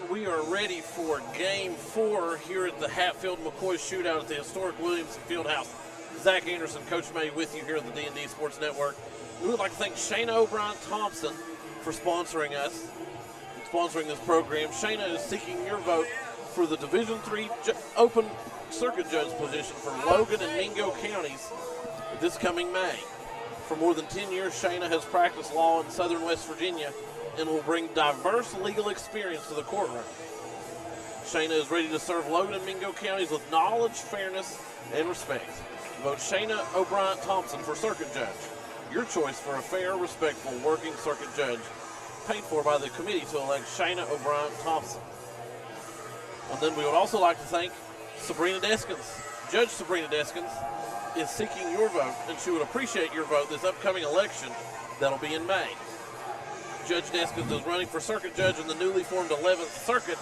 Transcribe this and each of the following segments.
we are ready for Game 4 here at the Hatfield McCoy Shootout at the historic Williamson Fieldhouse. Zach Anderson, Coach May, with you here at the D&D Sports Network. We would like to thank Shayna O'Brien Thompson for sponsoring us, sponsoring this program. Shayna is seeking your vote for the Division III Open Circuit Judge position for Logan and Mingo counties this coming May. For more than 10 years, Shayna has practiced law in southern West Virginia and will bring diverse legal experience to the courtroom. Shayna is ready to serve Logan and Mingo counties with knowledge, fairness, and respect. Vote Shayna O'Brien Thompson for Circuit Judge. Your choice for a fair, respectful, working circuit judge, paid for by the committee to elect Shayna O'Brien Thompson. And then we would also like to thank Sabrina Deskins. Judge Sabrina Deskins is seeking your vote, and she would appreciate your vote this upcoming election that'll be in May. Judge Deskins is running for circuit judge in the newly formed 11th Circuit,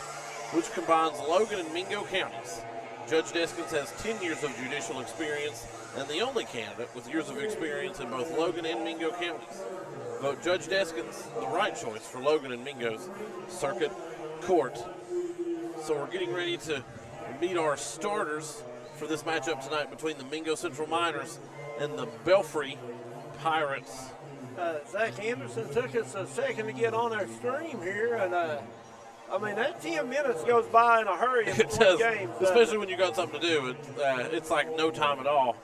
which combines Logan and Mingo counties. Judge Deskins has 10 years of judicial experience and the only candidate with years of experience in both Logan and Mingo counties. Vote Judge Deskins, the right choice for Logan and Mingo's Circuit Court. So we're getting ready to meet our starters for this matchup tonight between the Mingo Central Miners and the Belfry Pirates. Zack Anderson took us a second to get on our stream here, and I mean, that 10 minutes goes by in a hurry in between games. Especially when you got something to do. It's like no time at all.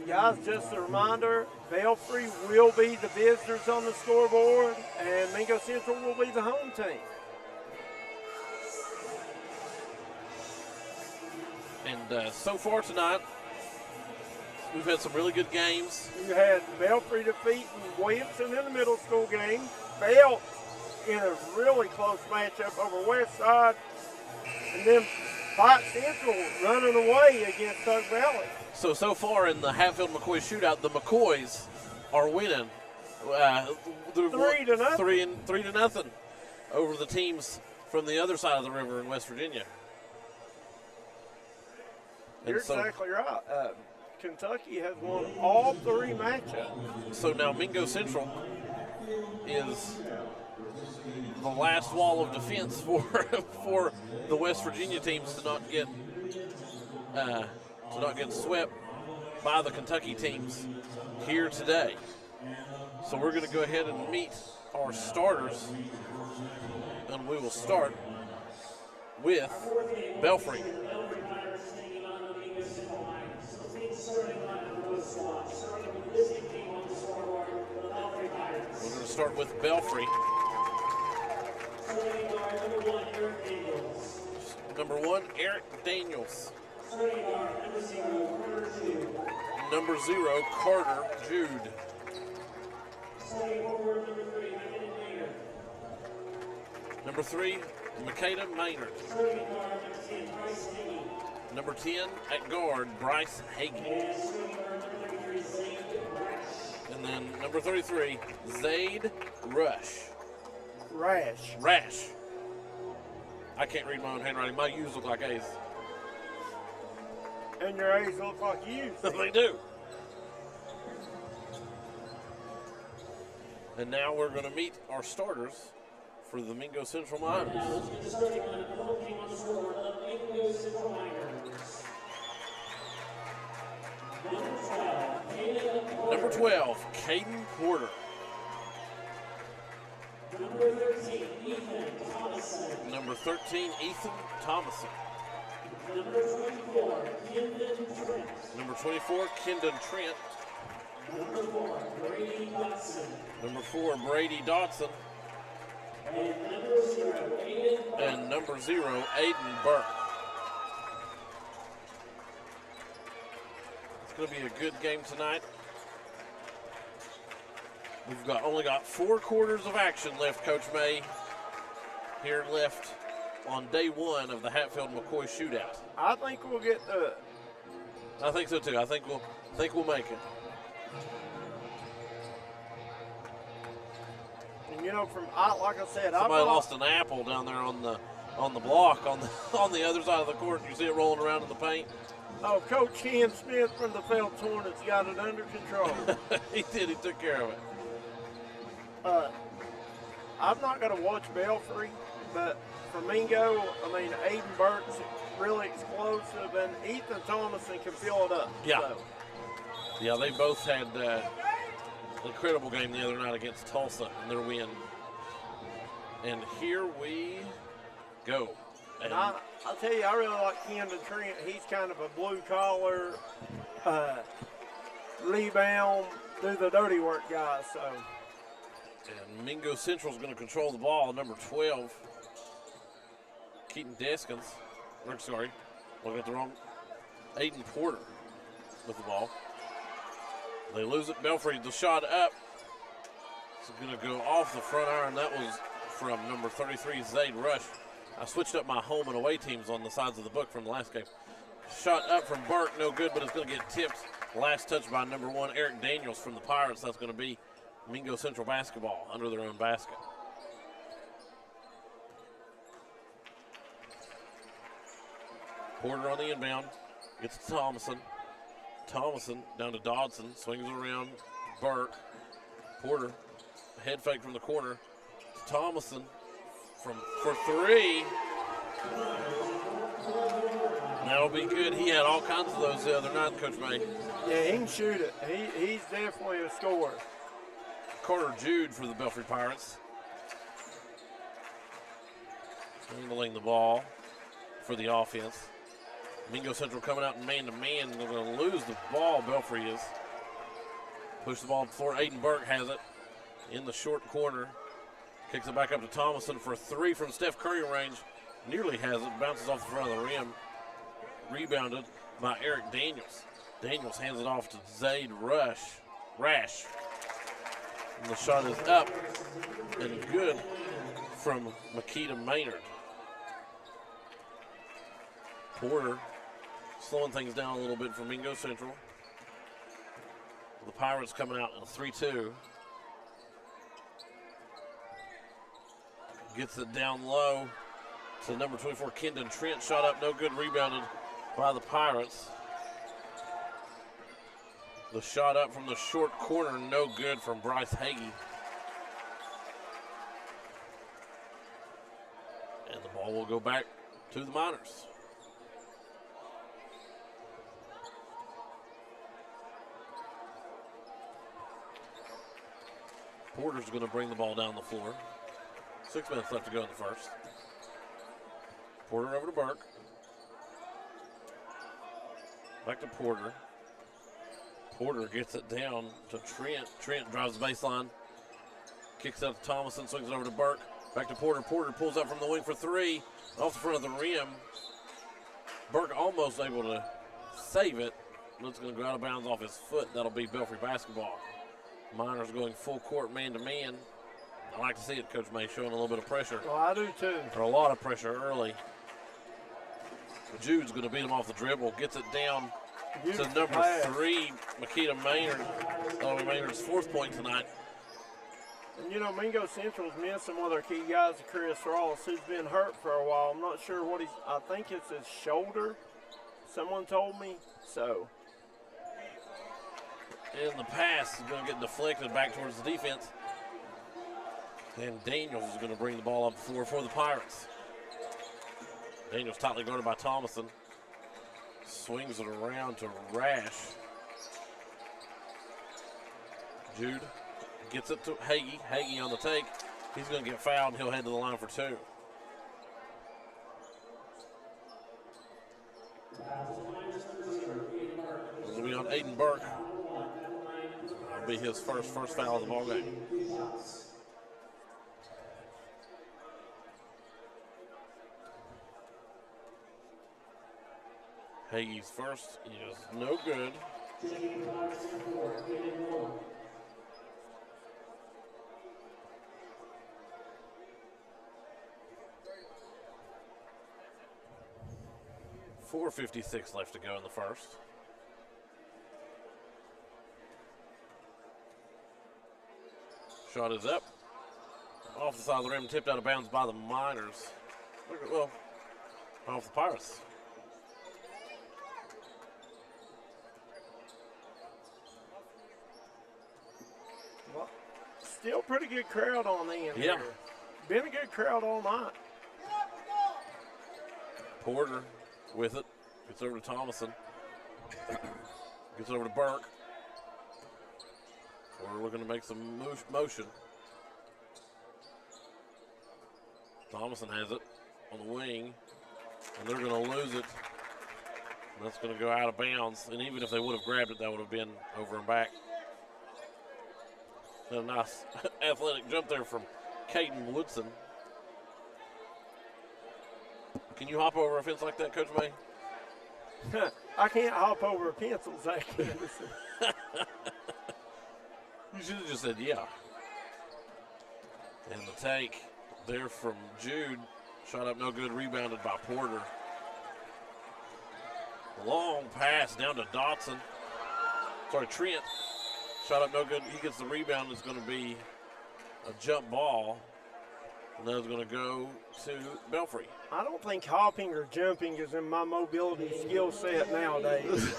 Guys, just a reminder, Belfry will be the visitors on the scoreboard, and Mingo Central will be the home team. And so far tonight, we've had some really good games. You had Belfry defeating Williamson in the middle school game. Belt in a really close matchup over West Side. And then Fight Central running away against Tug Valley. So far in the Hatfield McCoy Shootout, the McCoys are winning. 3-0. 3-0 over the teams from the other side of the river in West Virginia. You're exactly right. Kentucky has won all 3 matchups. So now Mingo Central is the last wall of defense for the West Virginia teams to not get swept by the Kentucky teams here today. So we're going to go ahead and meet our starters, and we will start with Belfry. We're going to start with Belfry. Number 1, Eric Daniels. Number 0, Carter Jude. Number 3, Makeda Maynard. Number 10, at guard, Bryce Hagan. And then number 33, Zaid Rash. I can't read my own handwriting. My U's look like A's. And your A's look like U's. They do. And now we're going to meet our starters for the Mingo Central Miners. Number 12, Caden Porter. Number 13, Ethan Thomason. Number 24, Kendon Trent. Number 4, Brady Dotson. And number 0, Aiden Burke. It's going to be a good game tonight. We've only got 4 quarters of action left, Coach May, here left on day 1 of the Hatfield McCoy Shootout. I think we'll get through it. I think so too. I think we'll make it. And you know, like I said, somebody lost an apple down there on the block on the other side of the court. You see it rolling around in the paint. Oh, Coach Ken Smith from the Phelps Hornets got it under control. He did. He took care of it. I'm not going to watch Belfry, but for Mingo, I mean, Aiden Burke's really explosive, and Ethan Thomason can fill it up. Yeah. So. Yeah, they both had an incredible game the other night against Tulsa in their win. And here we go. And I'll tell you, I really like Camden Trent. He's kind of a blue-collar, rebound, do the dirty work guy. So. And Mingo Central's going to control the ball, number 12. Keaton Deskins. Sorry, looking at the wrong. Aiden Porter with the ball. They lose it. Belfry, the shot up. It's going to go off the front iron. That was from number 33, Zaid Rush. I switched up my home and away teams on the sides of the book from the last game. Shot up from Burke, no good, but it's going to get tipped. Last touch by number 1, Eric Daniels from the Pirates. That's going to be Mingo Central basketball under their own basket. Porter on the inbound. Gets to Thomason. Thomason down to Dodson. Swings it around. Burke. Porter. Head fake from the corner. Thomason for 3. That'll be good. He had all kinds of those the other night, Coach May. Yeah, he can shoot it. He's definitely a scorer. Carter Jude for the Belfry Pirates. Handling the ball for the offense. Mingo Central coming out man-to-man. They're going to lose the ball, Belfry is. Push the ball before Aiden Burke has it in the short corner. Kicks it back up to Thomason for 3 from Steph Curry range. Nearly has it. Bounces off the front of the rim. Rebounded by Eric Daniels. Daniels hands it off to Zaid Rash. And the shot is up and good from Makita Maynard. Porter slowing things down a little bit for Mingo Central. The Pirates coming out in a 3-2. Gets it down low to number 24, Kendon Trent. Shot up, no good. Rebounded by the Pirates. The shot up from the short corner, no good from Bryce Hagee. And the ball will go back to the Miners. Porter's going to bring the ball down the floor. 6 minutes left to go in the first. Porter over to Burke. Back to Porter. Porter gets it down to Trent. Trent drives the baseline. Kicks it up to Thomason, swings it over to Burke. Back to Porter. Porter pulls up from the wing for 3. Off the front of the rim. Burke almost able to save it. It's going to go out of bounds off his foot. That'll be Belfry basketball. Miners going full court man-to-man. I like to see it, Coach May, showing a little bit of pressure. Well, I do too. Or a lot of pressure early. Jude's going to beat him off the dribble. Gets it down to number 3, Makita Maynard. Maynard's 4th point tonight. And you know, Mingo Central's missing one of their key guys, Chris Ross, who's been hurt for a while. I'm not sure what I think it's his shoulder, someone told me, so. And the pass is going to get deflected back towards the defense. And Daniels is going to bring the ball up the floor for the Pirates. Daniels tightly guarded by Thomason. Swings it around to Rash. Jude gets it to Hagee. Hagee on the take. He's going to get fouled, and he'll head to the line for 2. It'll be on Aiden Burke. That'll be his first foul of the ball game. Hagee's first is no good. .456 left to go in the first. Shot is up. Off the side of the rim, tipped out of bounds by the Miners. Well, off the Pirates. Well, still pretty good crowd on the end Yeah. here. Been a good crowd all night. Porter with it. Gets over to Thomason. Gets over to Burke. We're looking to make some motion. Thomason has it on the wing, and they're going to lose it. And that's going to go out of bounds. And even if they would have grabbed it, that would have been over and back. A nice athletic jump there from Caden Woodson. Can you hop over a fence like that, Coach May? I can't hop over a pencil, Zack Anderson. You should have just said yeah. And the take there from Jude. Shot up no good, rebounded by Porter. Long pass down to Dotson. Sorry, Trent. Shot up no good. He gets the rebound. It's going to be a jump ball. And that's going to go to Belfry. I don't think hopping or jumping is in my mobility skill set nowadays.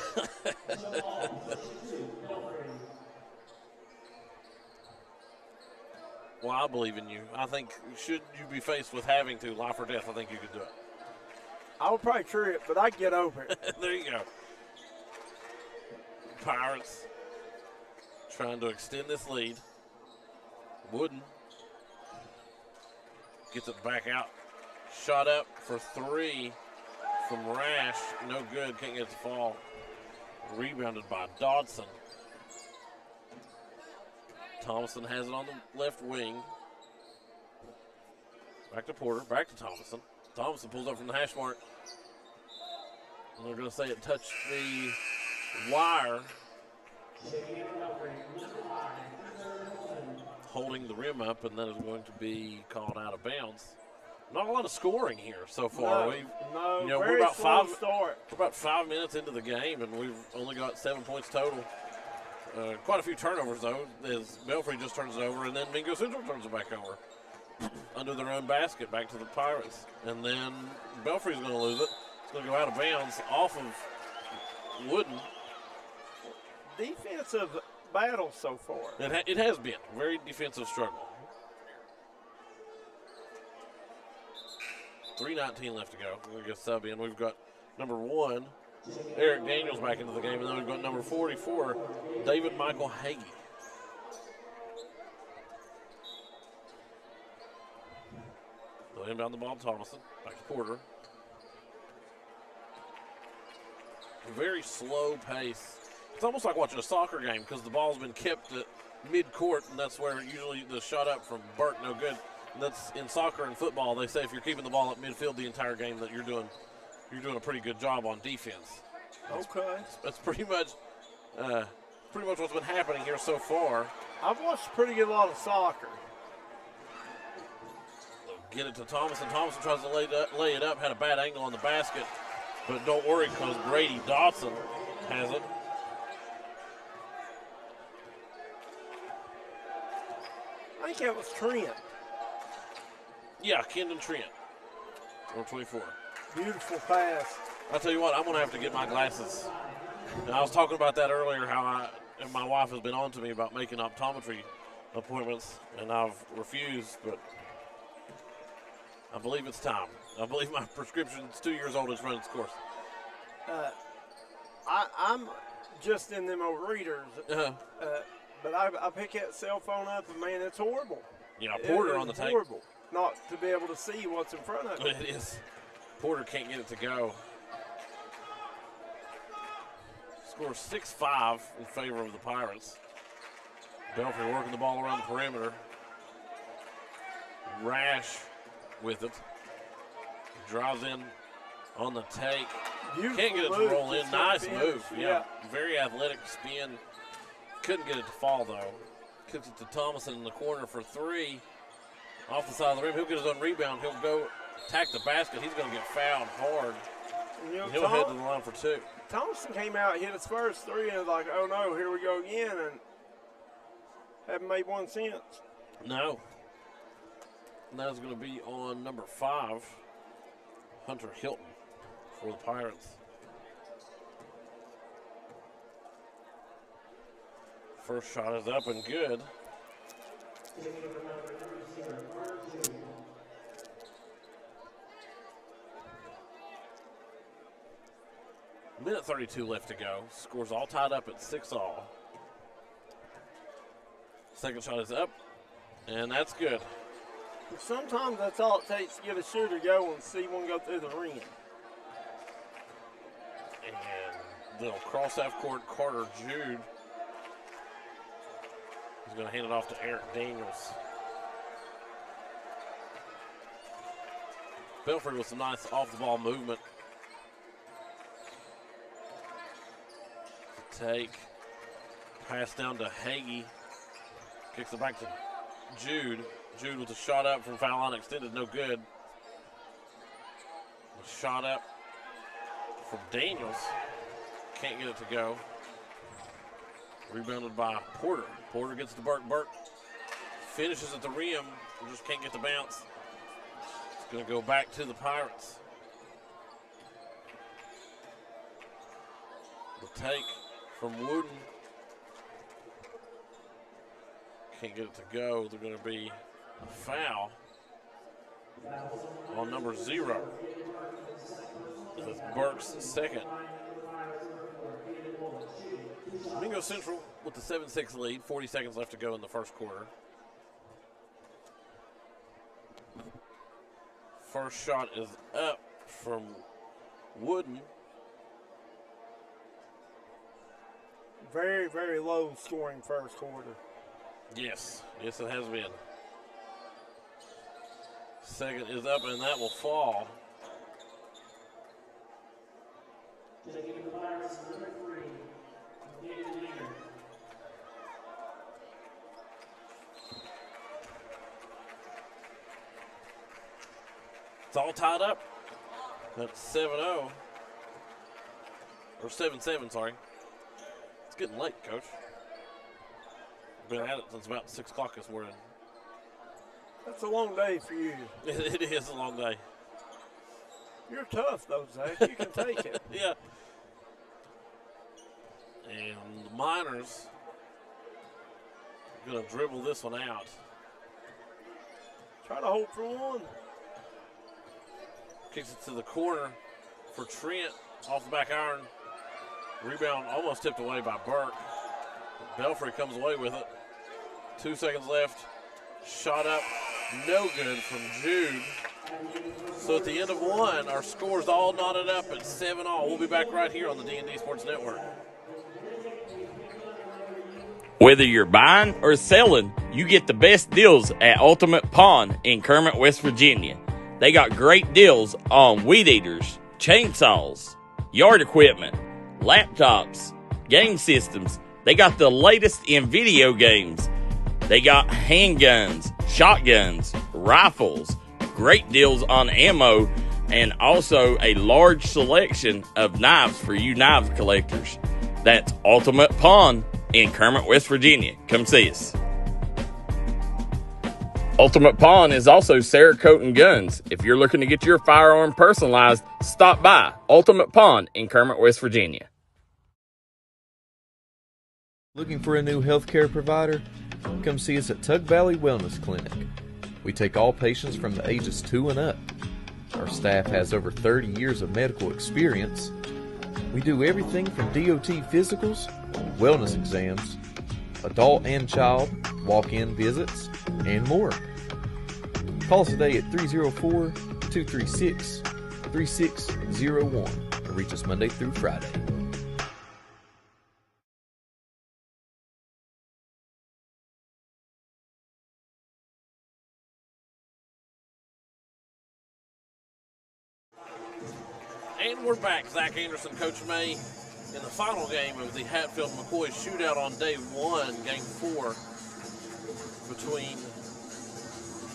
Well, I believe in you. I think should you be faced with having to, life or death, I think you could do it. I would probably trip, but I'd get over it. There you go. Pirates trying to extend this lead. Wooden gets it back out. Shot up for three from Rash. No good. Can't get it to fall. Rebounded by Dodson. Thomason has it on the left wing. Back to Porter. Back to Thomason. Thomason pulls up from the hash mark. And they're going to say it touched the wire. Holding the rim up, and that is going to be called out of bounds. Not a lot of scoring here so far. We're about start. We're about 5 minutes into the game, and we've only got 7 points total. Quite a few turnovers, though, as Belfry just turns it over, and then Mingo Central turns it back over. Under their own basket, back to the Pirates. And then Belfry's going to lose it. It's going to go out of bounds off of Wooden. Defensive battle so far. It has been. Very defensive struggle. 3:19 left to go. We're going to sub in. We've got number 1, Eric Daniels, back into the game, and then we've got number 44, David Michael Hagee. They'll inbound the ball to Thomason. Back to Porter. A very slow pace. It's almost like watching a soccer game because the ball's been kept at mid-court, and that's where usually the shot up from Burke, no good. And that's in soccer and football. They say if you're keeping the ball at midfield the entire game, that you're doing a pretty good job on defense. Okay. That's pretty much what's been happening here so far. I've watched a pretty good lot of soccer. Get it to Thomason. Thomason tries to lay it up, had a bad angle on the basket, but don't worry because Brady Dodson has it. I think that was Trent. Yeah, Kendon Trent. Number 24. Beautiful pass. I'll tell you what, I'm going to have to get my glasses. And I was talking about that earlier, how my wife has been on to me about making optometry appointments, and I've refused, but I believe it's time. I believe my prescription's 2 years old. It's run its course. I'm just in them old readers. But I pick that cell phone up, and, man, it's horrible. Yeah, Porter on the tank. Horrible not to be able to see what's in front of you. It is. Porter can't get it to go. Scores 6-5 in favor of the Pirates. Belfry working the ball around the perimeter. Rash with it. Drives in on the take. Beautiful Can't get it to move. roll in. Nice move. Yeah. Very athletic spin. Couldn't get it to fall, though. Kicks it to Thomason in the corner for three. Off the side of the rim. He'll get his own rebound. He'll go attack the basket. He's going to get fouled hard. He'll head to the line for two. Thompson came out, hit his first three, and was like, oh, no, here we go again, and haven't made one since. No. And that's going to be on number 5, Hunter Hilton, for the Pirates. First shot is up and good. Minute 32 left to go. Scores all tied up at 6-all. Second shot is up, and that's good. Sometimes that's all it takes to get a shooter go and see one go through the ring. And they'll cross half court. Carter Jude is going to hand it off to Eric Daniels. Belfry with some nice off-the-ball movement. Take. Pass down to Hagee. Kicks it back to Jude. Jude with a shot up from foul line extended, no good. A shot up from Daniels. Can't get it to go. Rebounded by Porter. Porter gets to Burke. Burke finishes at the rim. Just can't get the bounce. It's going to go back to the Pirates. The take from Wooden. Can't get it to go. They're going to be a foul on number 0. That's Burke's second. Mingo Central with the 7-6 lead. 40 seconds left to go in the first quarter. First shot is up from Wooden. Very, very low scoring first quarter. Yes, it has been. Second is up, and that will fall. It's all tied up. That's 7-0. Or 7-7, sorry. It's getting late, Coach. Been at it since about 6 o'clock this morning. That's a long day for you. It is a long day. You're tough, though, Zach. You can take it. Yeah. And the Miners are going to dribble this one out. Try to hold for one. Kicks it to the corner for Trent off the back iron. Rebound almost tipped away by Burke. Belfry comes away with it. 2 seconds left. Shot up. No good from Jude. So at the end of one, our score's all knotted up at 7-all. We'll be back right here on the D&D Sports Network. Whether you're buying or selling, you get the best deals at Ultimate Pawn in Kermit, West Virginia. They got great deals on weed eaters, chainsaws, yard equipment, laptops, game systems. They got the latest in video games. They got handguns, shotguns, rifles, great deals on ammo, and also a large selection of knives for you knife collectors. That's Ultimate Pawn in Kermit, West Virginia. Come see us. Ultimate Pawn is also Cerakote and Guns. If you're looking to get your firearm personalized, stop by Ultimate Pawn in Kermit, West Virginia. Looking for a new healthcare provider? Come see us at Tug Valley Wellness Clinic. We take all patients from the ages 2 and up. Our staff has over 30 years of medical experience. We do everything from DOT physicals, wellness exams, adult and child, walk-in visits, and more. Call us today at 304-236-3601 or reach us Monday through Friday. And we're back. Zach Anderson, Coach May, in the final game of the Hatfield McCoy Shootout on day 1, game 4, between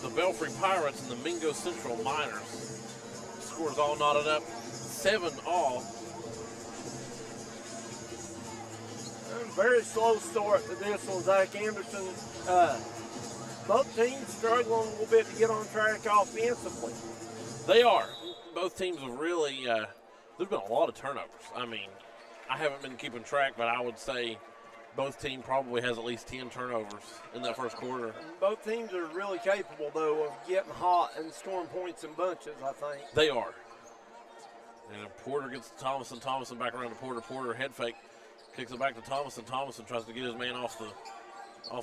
the Belfry Pirates and the Mingo Central Miners. Scores all knotted up, 7-all. Very slow start to this one, Zach Anderson. Both teams struggling a little bit to get on track offensively. They are. Both teams have really, there's been a lot of turnovers. I mean, I haven't been keeping track, but I would say both teams probably has at least 10 turnovers in that first quarter. Both teams are really capable, though, of getting hot and scoring points in bunches, I think. They are. And Porter gets to Thomason. Thomason back around to Porter. Porter head fake. Kicks it back to Thomason. Thomason tries to get his man off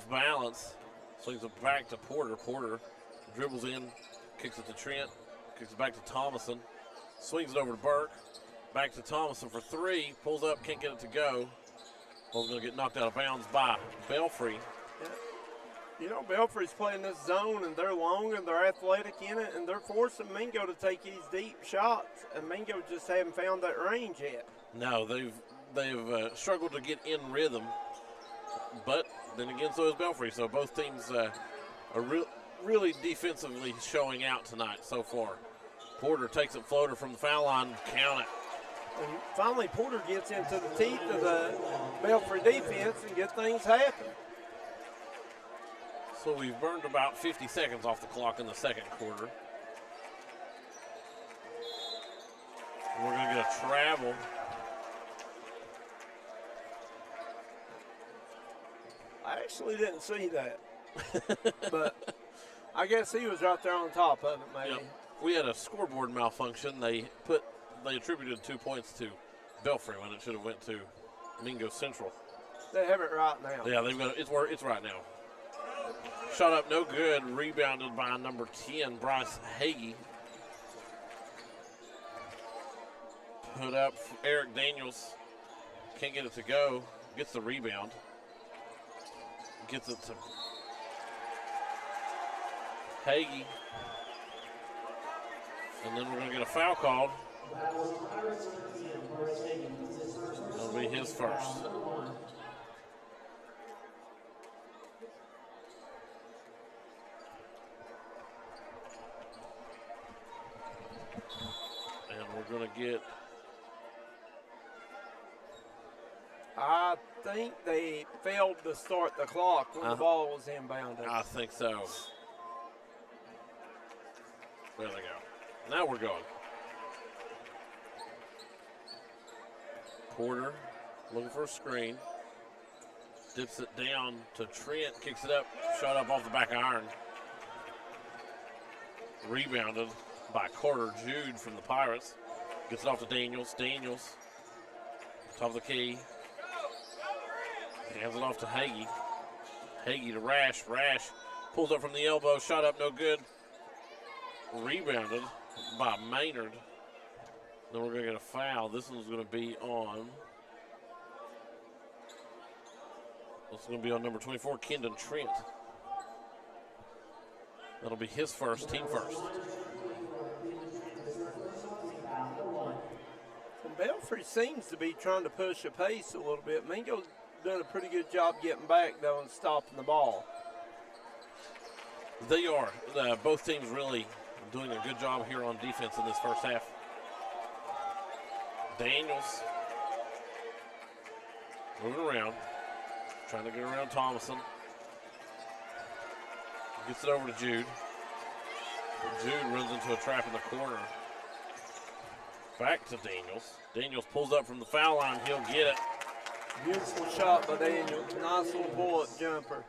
balance. Swings it back to Porter. Porter dribbles in. Kicks it to Trent. Kicks it back to Thomason. Swings it over to Burke. Back to Thomason for three. Pulls up. Can't get it to go. Ball's going to get knocked out of bounds by Belfry. Yeah. You know, Belfry's playing this zone, and they're long, and they're athletic in it, and they're forcing Mingo to take these deep shots, and Mingo just haven't found that range yet. No, they've struggled to get in rhythm, but then again, so is Belfry. So both teams are really defensively showing out tonight so far. Porter takes it floater from the foul line, count it. And finally, Porter gets into the teeth of the Belfry defense and gets things happen. So we've burned about 50 seconds off the clock in the second quarter. We're going to get a travel. I actually didn't see that. But I guess he was right there on top of it, maybe. Yep. We had a scoreboard malfunction. They attributed 2 points to Belfry when it should have went to Mingo Central. They have it right now. Yeah, they've got it's right now. Shot up, no good. Rebounded by number 10, Bryce Hagee. Put up for Eric Daniels. Can't get it to go. Gets the rebound. Gets it to Hagee. And then we're going to get a foul called. That'll be his first. We're going to get. I think they failed to start the clock when the ball was inbounded. I think so. There they go. Now we're going. Porter looking for a screen. Dips it down to Trent. Kicks it up. Shot up off the back iron. Rebounded by Carter Jude from the Pirates. Gets it off to Daniels. Daniels, top of the key. Hands it off to Hagee. Hagee to Rash. Rash pulls up from the elbow. Shot up, no good. Rebounded by Maynard. Then we're going to get a foul. This one's going to be on. It's going to be on number 24, Kendon Trent. That'll be his first, team first. Belfry seems to be trying to push the pace a little bit. Mingo's done a pretty good job getting back, though, and stopping the ball. They are. Both teams really doing a good job here on defense in this first half. Daniels moving around, trying to get around Thomason. Gets it over to Jude. Jude runs into a trap in the corner. Back to Daniels. Daniels pulls up from the foul line. He'll get it. Beautiful shot by Daniels. Nice little pull-up jumper.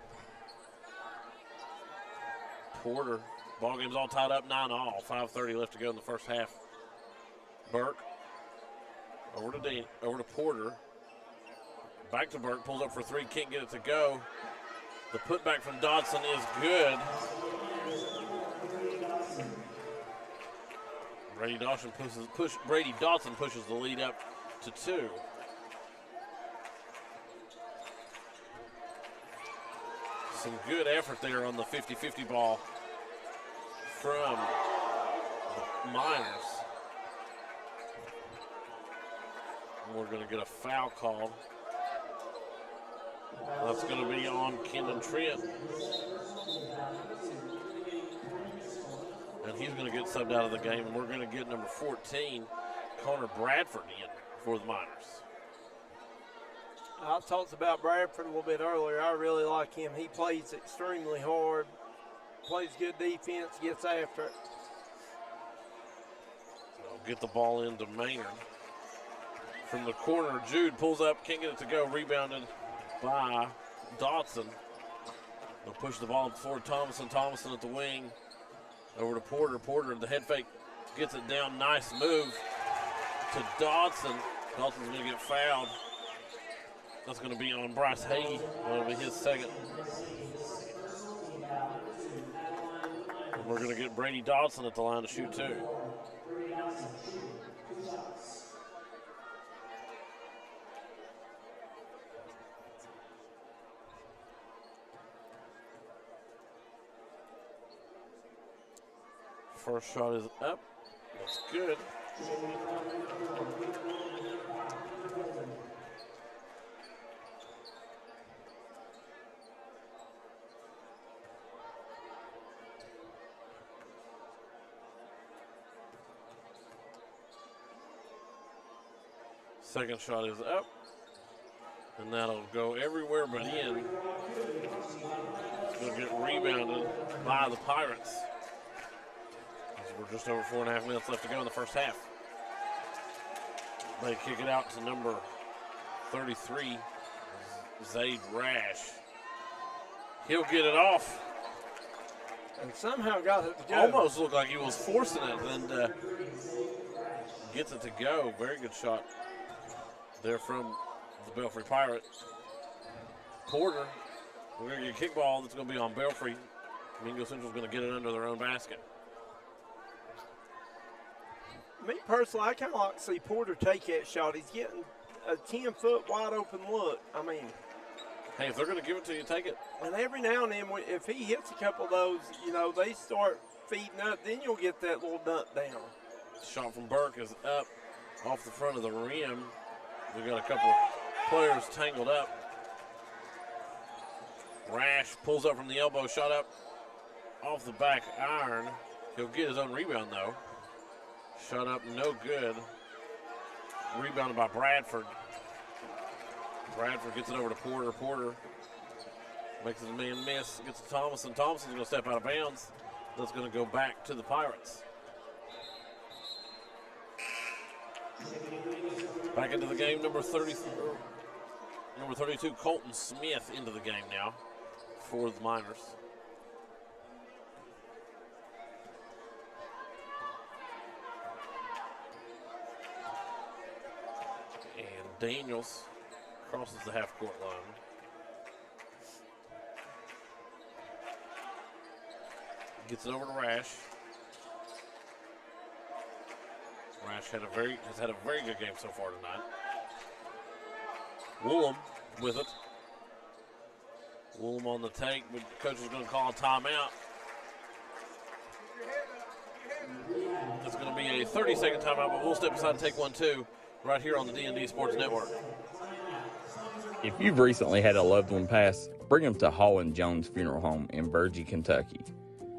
Porter. Ball game's all tied up 9-all. 5:30 left to go in the first half. Burke. Over to Porter. Back to Burke. Pulls up for three. Can't get it to go. The putback from Dodson is good. Brady Dodson pushes the lead up to 2. Some good effort there on the 50-50 ball from the Miners. And we're going to get a foul called. That's going to be on Kendon Trent. And he's going to get subbed out of the game, and we're going to get number 14, Connor Bradford, in for the Miners. I talked about Bradford a little bit earlier. I really like him. He plays extremely hard, plays good defense, gets after it. They'll get the ball into Maynard. From the corner, Jude pulls up, can't get it to go, rebounded by Dodson. They'll push the ball forward. Thomason at the wing. Over to Porter. Porter, the head fake, gets it down. Nice move. to Dodson. Dawson's going to get fouled. That's going to be on Bryce Hagee. That'll be his second. And we're going to get Brady Dodson at the line to shoot too. First shot is up. That's good. Second shot is up. And that'll go everywhere but in. It's going to get rebounded by the Pirates. We're just over 4.5 minutes left to go in the first half. They kick it out to number 33, Zaid Rash. He'll get it off. And somehow got it to go. Almost looked like he was forcing it, and gets it to go. Very good shot there from the Belfry Pirate. Porter, we're going to get a kickball that's going to be on Belfry. Mingo Central's going to get it under their own basket. Me personally, I kind of like to see Porter take that shot. He's getting a 10-foot wide open look. I mean, hey, if they're going to give it to you, take it. And every now and then, if he hits a couple of those, you know, they start feeding up, then you'll get that little dunk down. Shot from Burke is up off the front of the rim. We've got a couple players tangled up. Rash pulls up from the elbow, shot up off the back iron. He'll get his own rebound, though. Shot up, no good. Rebounded by Bradford. Bradford gets it over to Porter. Porter makes it a man miss. Gets to Thomason. Thomason's going to step out of bounds. That's going to go back to the Pirates. Back into the game, number 32, Colton Smith into the game now for the Miners. Daniels crosses the half-court line. Gets it over to Rash. Rash has had a very good game so far tonight. Woolham with it. Woolham on the take, but the coach is going to call a timeout. It's going to be a 30-second timeout, but we'll step aside and take one too. Right here on the D&D Sports Network. If you've recently had a loved one pass, bring them to Hall & Jones Funeral Home in Burgee, Kentucky.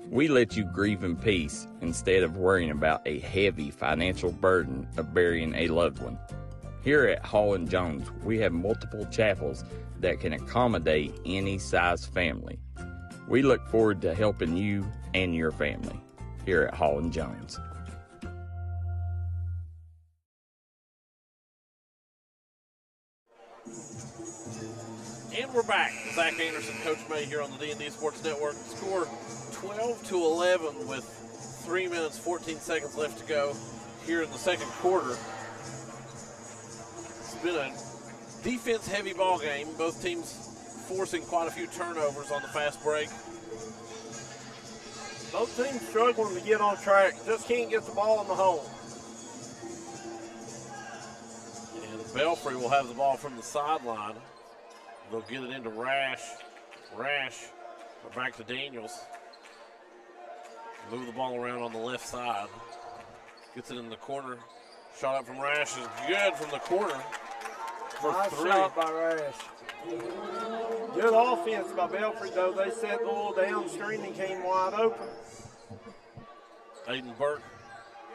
We let you grieve in peace instead of worrying about a heavy financial burden of burying a loved one. Here at Hall & Jones, we have multiple chapels that can accommodate any size family. We look forward to helping you and your family here at Hall & Jones. And we're back. Zack Anderson, Coach May here on the D&D Sports Network. Score 12-11 with 3 minutes, 14 seconds left to go here in the second quarter. It's been a defense-heavy ball game. Both teams forcing quite a few turnovers on the fast break. Both teams struggling to get on track. Just can't get the ball in the hole. And Belfry will have the ball from the sideline. They'll get it into Rash. Rash, back to Daniels. Move the ball around on the left side. Gets it in the corner. Shot up from Rash is good from the corner for Nice three. shot by Rash. Good offense by Belfry, though. They set the little down screen and came wide open. Aiden Burke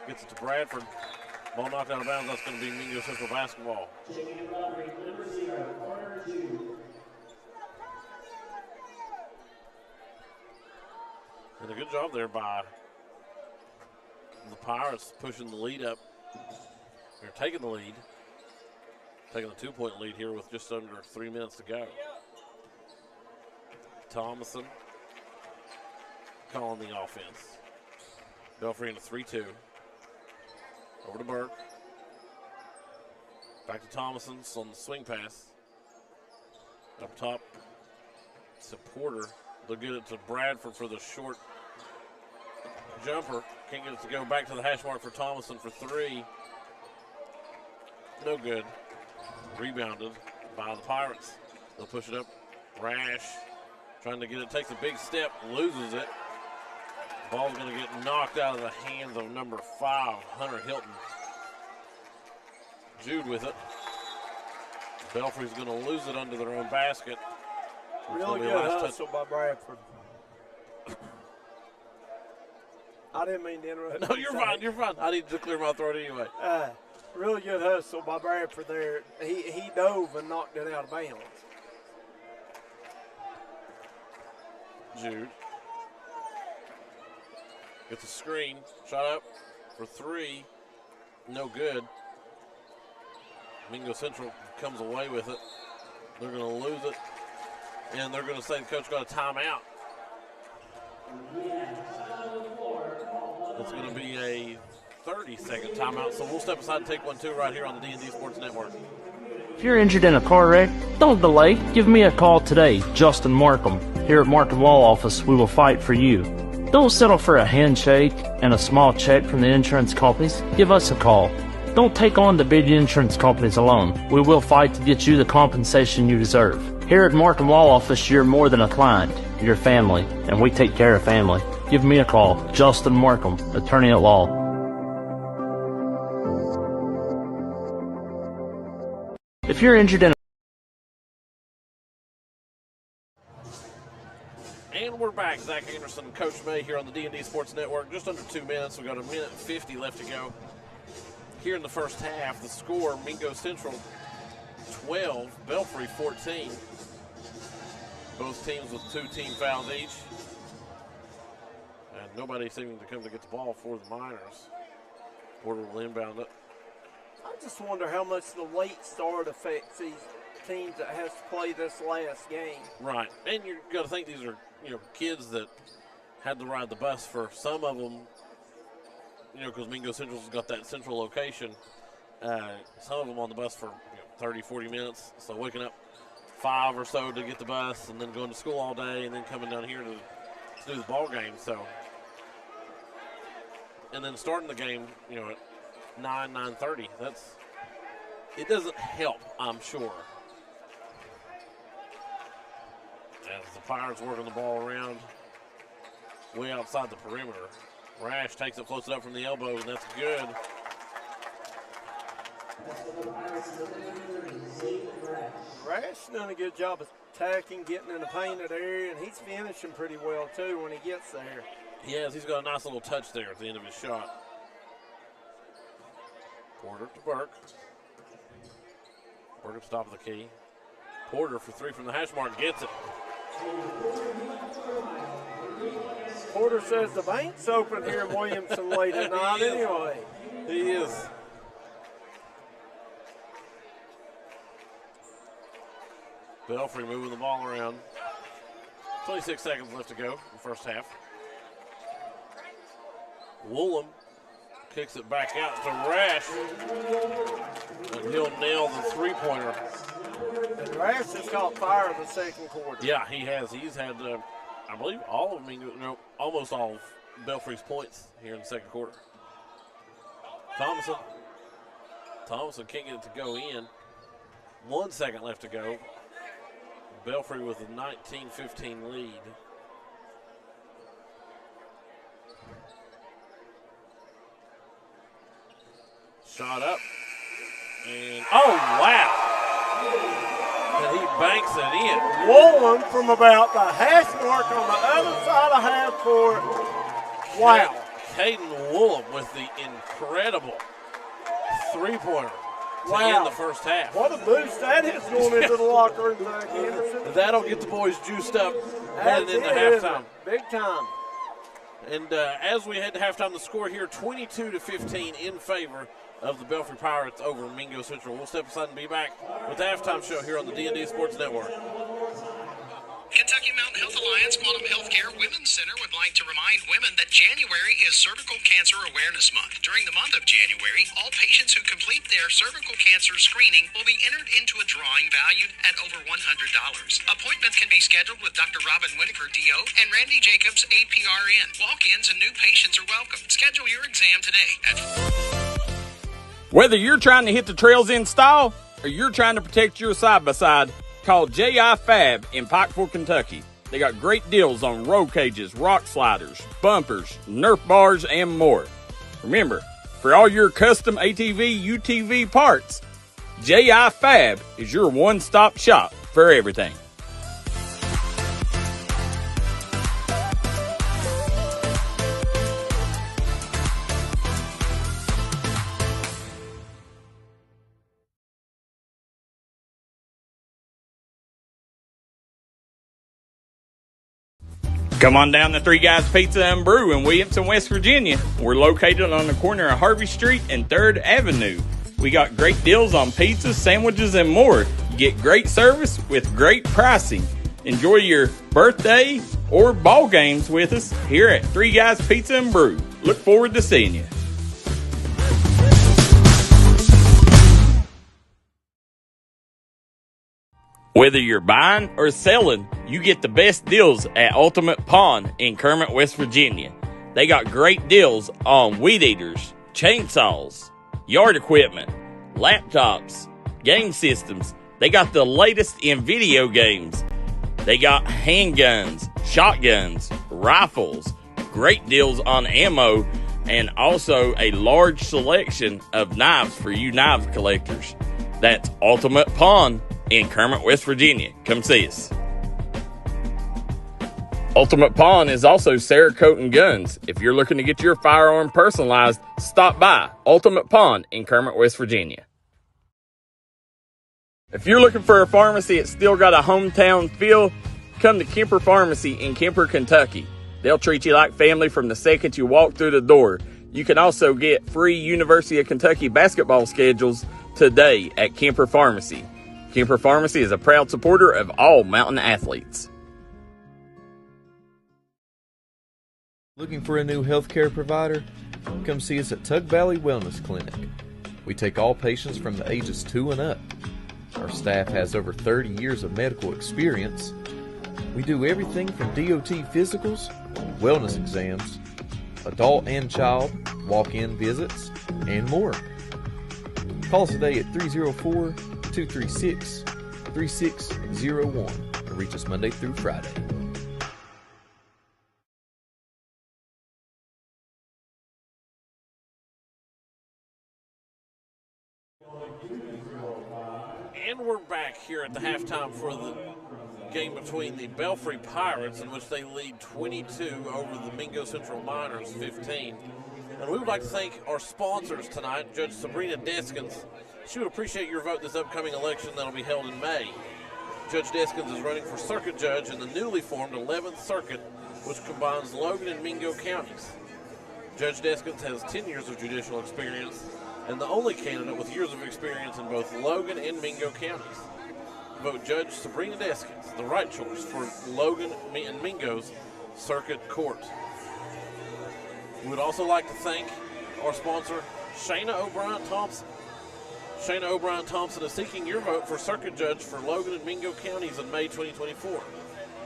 gets it to Bradford. Ball knocked out of bounds. That's going to be Mingo Central basketball. And a good job there by the Pirates pushing the lead up. They're taking the lead. Taking a 2-point lead here with just under 3 minutes to go. Thomason calling the offense. Belfry in a 3-2. Over to Burke. Back to Thomason on the swing pass. Up top to Porter. They'll get it to Bradford for the short jumper. Can't get it to go back to the hash mark for Thomason for three. No good. Rebounded by the Pirates. They'll push it up. Rash trying to get it. Takes a big step. Loses it. Ball's going to get knocked out of the hands of number 5, Hunter Hilton. Jude with it. Belfry's going to lose it under their own basket. Really good hustle by Bradford. I didn't mean to interrupt. No, you're fine. You're fine. I need to clear my throat anyway. Really good hustle by Bradford there. He dove and knocked it out of bounds. Jude gets a screen. Shot up for three. No good. Mingo Central comes away with it. They're going to lose it. And they're going to say the coach got a timeout. It's going to be a 30-second timeout, so we'll step aside and take one too right here on the D&D Sports Network. If you're injured in a car wreck, don't delay. Give me a call today, Justin Markham. Here at Markham Law Office, we will fight for you. Don't settle for a handshake and a small check from the insurance companies. Give us a call. Don't take on the big insurance companies alone. We will fight to get you the compensation you deserve. Here at Markham Law Office, you're more than a client. You're family, and we take care of family. Give me a call, Justin Markham, attorney at law. If you're injured in And we're back. Zack Anderson, Coach May here on the D&D Sports Network. Just under 2 minutes. We've got a minute and 50 left to go. Here in the first half, the score, Mingo Central 12, Belfry 14. Both teams with 2 team fouls each. And nobody seeming to come to get the ball for the Miners. Porter will inbound it. I just wonder how much the late start affects these teams that has to play this last game. Right. And you've got to think these are, kids that had to ride the bus for some of them, because Mingo Central's got that central location. Some of them on the bus for 30, 40 minutes. So waking up 5 or so to get the bus and then going to school all day and then coming down here to do the ball game. So, and then starting the game, at 9:30. It doesn't help, I'm sure. As the Pirates working the ball around way outside the perimeter. Rash takes it, floats it up from the elbow, and that's good. Rash done a good job of attacking, getting in the painted area, and he's finishing pretty well too when he gets there. Yes, he's got a nice little touch there at the end of his shot. Porter to Burke. Burke at the top of the key. Porter for 3 from the hash mark, gets it. Porter says the bank's open here in Williamson late at night anyway. He is. Belfry moving the ball around. 26 seconds left to go in the first half. Woolham kicks it back out to Rash. And he'll nail the three-pointer. And Rash has caught fire in the second quarter. Yeah, he has. He's had, I believe, all of Mingo, almost all of Belfry's points here in the second quarter. Thomason can't get it to go in. 1 second left to go. Belfry with a 19-15 lead. Shot up. And, oh, wow. And he banks it in. Woolham from about the hash mark on the other side of half court. Wow. Caden Woolham with the incredible three-pointer to end the first half. What a boost that is going into the locker room, Zack Anderson. That'll get the boys juiced up heading into halftime. Big time. And as we head to halftime, the score here 22-15 in favor of the Belfry Pirates over Mingo Central. We'll step aside and be back with the halftime show here on the D&D Sports Network. Kentucky Rocky Mountain Health Alliance Quantum Healthcare Women's Center would like to remind women that January is Cervical Cancer Awareness Month. During the month of January, all patients who complete their cervical cancer screening will be entered into a drawing valued at over $100. Appointments can be scheduled with Dr. Robin Whitaker, DO, and Randy Jacobs, APRN. Walk-ins and new patients are welcome. Schedule your exam today at... Whether you're trying to hit the trails in style or you're trying to protect your side-by-side, call J.I. Fab in Pikeville, Kentucky. They got great deals on roll cages, rock sliders, bumpers, Nerf bars, and more. Remember, for all your custom ATV, UTV parts, J.I. Fab is your one-stop shop for everything. Come on down to Three Guys Pizza and Brew in Williamson, West Virginia. We're located on the corner of Harvey Street and 3rd Avenue. We got great deals on pizzas, sandwiches, and more. You get great service with great pricing. Enjoy your birthday or ball games with us here at Three Guys Pizza and Brew. Look forward to seeing you. Whether you're buying or selling, you get the best deals at Ultimate Pawn in Kermit, West Virginia. They got great deals on weed eaters, chainsaws, yard equipment, laptops, game systems. They got the latest in video games. They got handguns, shotguns, rifles, great deals on ammo, and also a large selection of knives for you knives collectors. That's Ultimate Pawn in Kermit, West Virginia. Come see us. Ultimate Pawn is also Cerakote Guns. If you're looking to get your firearm personalized, stop by Ultimate Pawn in Kermit, West Virginia. If you're looking for a pharmacy that's still got a hometown feel, come to Kemper Pharmacy in Kemper, Kentucky. They'll treat you like family from the second you walk through the door. You can also get free University of Kentucky basketball schedules today at Kemper Pharmacy. Kemper Pharmacy is a proud supporter of all mountain athletes. Looking for a new healthcare provider? Come see us at Tug Valley Wellness Clinic. We take all patients from the ages 2 and up. Our staff has over 30 years of medical experience. We do everything from DOT physicals, wellness exams, adult and child, walk-in visits, and more. Call us today at 304-236-3601 or reach us Monday through Friday. And we're back here at the halftime for the game between the Belfry Pirates, in which they lead 22 over the Mingo Central Miners 15. And we would like to thank our sponsors tonight, Judge Sabrina Deskins. She would appreciate your vote this upcoming election that will be held in May. Judge Deskins is running for circuit judge in the newly formed 11th Circuit, which combines Logan and Mingo counties. Judge Deskins has 10 years of judicial experience and the only candidate with years of experience in both Logan and Mingo counties. Vote Judge Sabrina Deskins, the right choice for Logan and Mingo's Circuit Court. We would also like to thank our sponsor, Shayna O'Brien Thompson. Shayna O'Brien Thompson is seeking your vote for Circuit Judge for Logan and Mingo counties in May 2024.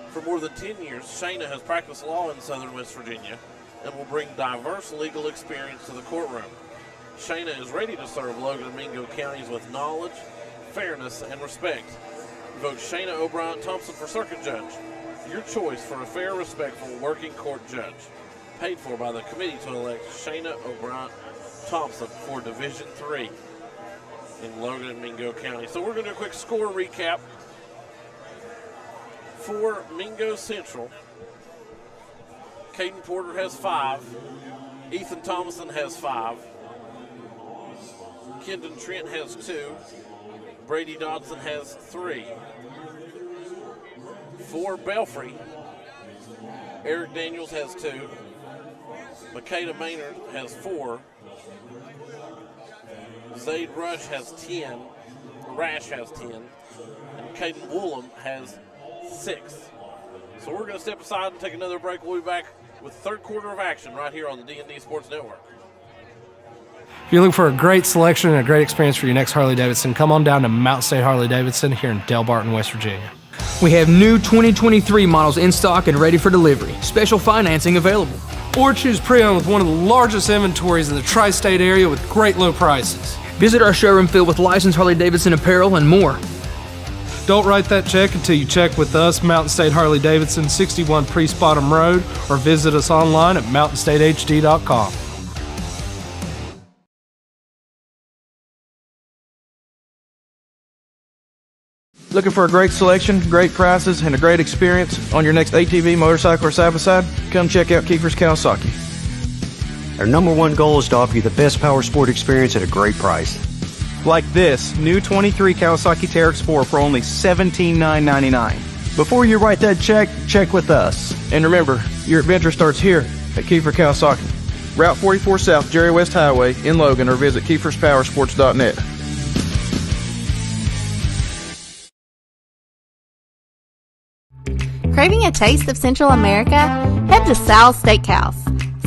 For more than 10 years, Shayna has practiced law in Southern West Virginia and will bring diverse legal experience to the courtroom. Shayna is ready to serve Logan and Mingo counties with knowledge, fairness, and respect. Vote Shayna O'Brien Thompson for Circuit Judge, your choice for a fair, respectful working court judge. Paid for by the committee to elect Shayna O'Brien Thompson for Division III in Logan and Mingo County. So we're going to do a quick score recap for Mingo Central. Caden Porter has 5. Ethan Thomason has 5. Kendon Trent has 2. Brady Dodson has 3. For Belfry, Eric Daniels has 2. Makeda Maynard has 4. Zaid Rush has 10. Rash has 10. And Caden Woolham has 6. So we're going to step aside and take another break. We'll be back with third quarter of action right here on the D&D Sports Network. If you're looking for a great selection and a great experience for your next Harley-Davidson, come on down to Mountain State Harley-Davidson here in Del Barton, West Virginia. We have new 2023 models in stock and ready for delivery. Special financing available. Or choose pre-owned with one of the largest inventories in the tri-state area with great low prices. Visit our showroom filled with licensed Harley-Davidson apparel and more. Don't write that check until you check with us, Mountain State Harley-Davidson, 61 Priest Bottom Road, or visit us online at mountainstatehd.com. Looking for a great selection, great prices, and a great experience on your next ATV, motorcycle, or side-by-side? Come check out Kiefer's Kawasaki. Our number one goal is to offer you the best power sport experience at a great price. Like this new 23 Kawasaki Teryx 4 for only $17,999. Before you write that check, check with us. And remember, your adventure starts here at Kiefer Kawasaki. Route 44 South, Jerry West Highway in Logan, or visit KiefersPowersports.net. Craving a taste of Central America? Head to Sal's Steakhouse.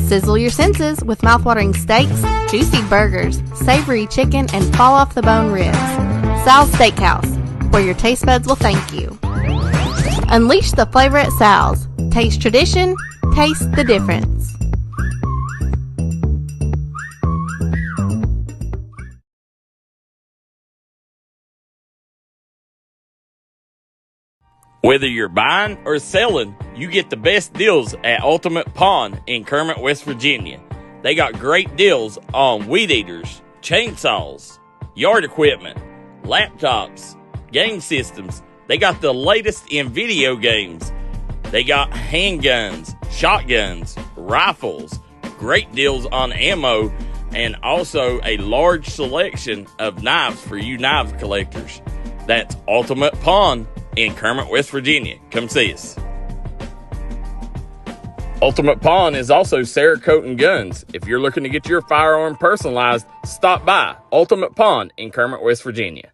Sizzle your senses with mouthwatering steaks, juicy burgers, savory chicken, and fall-off-the-bone ribs. Sal's Steakhouse, where your taste buds will thank you. Unleash the flavor at Sal's. Taste tradition, taste the difference. Whether you're buying or selling, you get the best deals at Ultimate Pawn in Kermit, West Virginia. They got great deals on weed eaters, chainsaws, yard equipment, laptops, game systems. They got the latest in video games. They got handguns, shotguns, rifles, great deals on ammo, and also a large selection of knives for you knives collectors. That's Ultimate Pawn in Kermit, West Virginia. Come see us. Ultimate Pawn is also Cerakote and Guns. If you're looking to get your firearm personalized, stop by Ultimate Pawn in Kermit, West Virginia.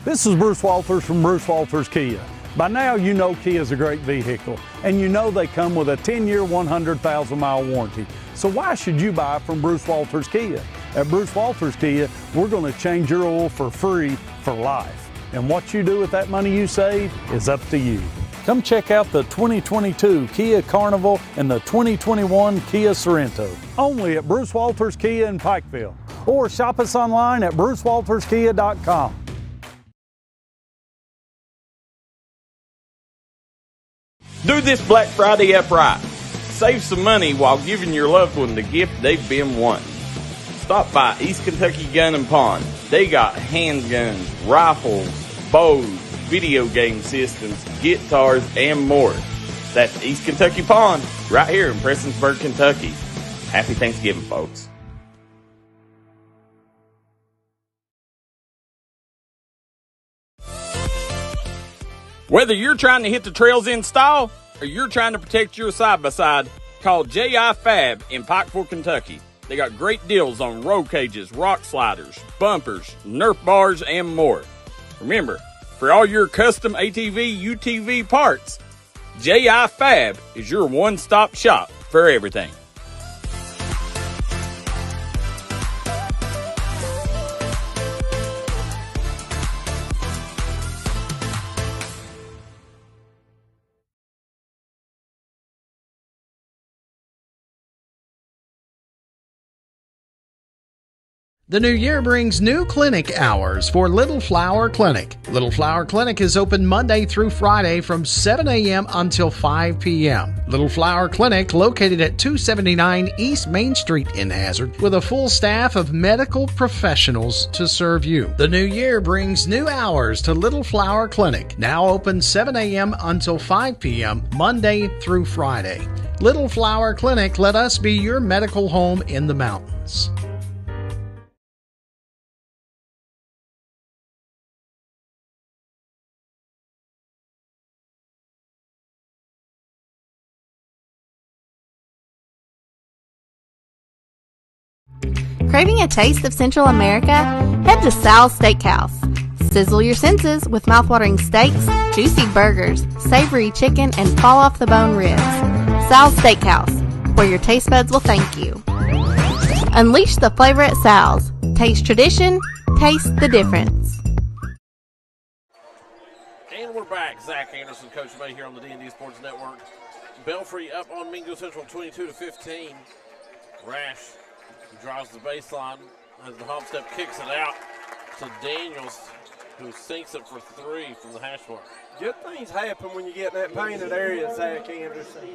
This is Bruce Walters from Bruce Walters Kia. By now you know Kia is a great vehicle, and you know they come with a 10-year, 100,000-mile warranty. So why should you buy from Bruce Walters Kia? At Bruce Walters Kia, we're going to change your oil for free for life. And what you do with that money you save is up to you. Come check out the 2022 Kia Carnival and the 2021 Kia Sorento. Only at Bruce Walters Kia in Pikeville. Or shop us online at brucewalterskia.com. Do this Black Friday upright. Save some money while giving your loved one the gift they've been wanting. Stop by East Kentucky Gun and Pawn. They got handguns, rifles, bows, video game systems, guitars, and more. That's East Kentucky Pawn, right here in Prestonsburg, Kentucky. Happy Thanksgiving, folks. Whether you're trying to hit the trails in style or you're trying to protect your side-by-side, call J.I. Fab in Pikeville, Kentucky. They got great deals on roll cages, rock sliders, bumpers, Nerf bars, and more. Remember, for all your custom ATV, UTV parts, J.I. Fab is your one-stop shop for everything. The new year brings new clinic hours for Little Flower Clinic. Little Flower Clinic is open Monday through Friday from 7 a.m. until 5 p.m. Little Flower Clinic, located at 279 East Main Street in Hazard, with a full staff of medical professionals to serve you. The new year brings new hours to Little Flower Clinic, now open 7 a.m. until 5 p.m. Monday through Friday. Little Flower Clinic, let us be your medical home in the mountains. Craving a taste of Central America? Head to Sal's Steakhouse. Sizzle your senses with mouthwatering steaks, juicy burgers, savory chicken, and fall-off-the-bone ribs. Sal's Steakhouse, where your taste buds will thank you. Unleash the flavor at Sal's. Taste tradition, taste the difference. And we're back. Zack Anderson, Coach May here on the D&D Sports Network. Belfry up on Mingo Central 22-15. Rash drives the baseline as the hop step kicks it out to Daniels, who sinks it for 3 from the hash mark. Good things happen when you get in that painted area, Zack Anderson.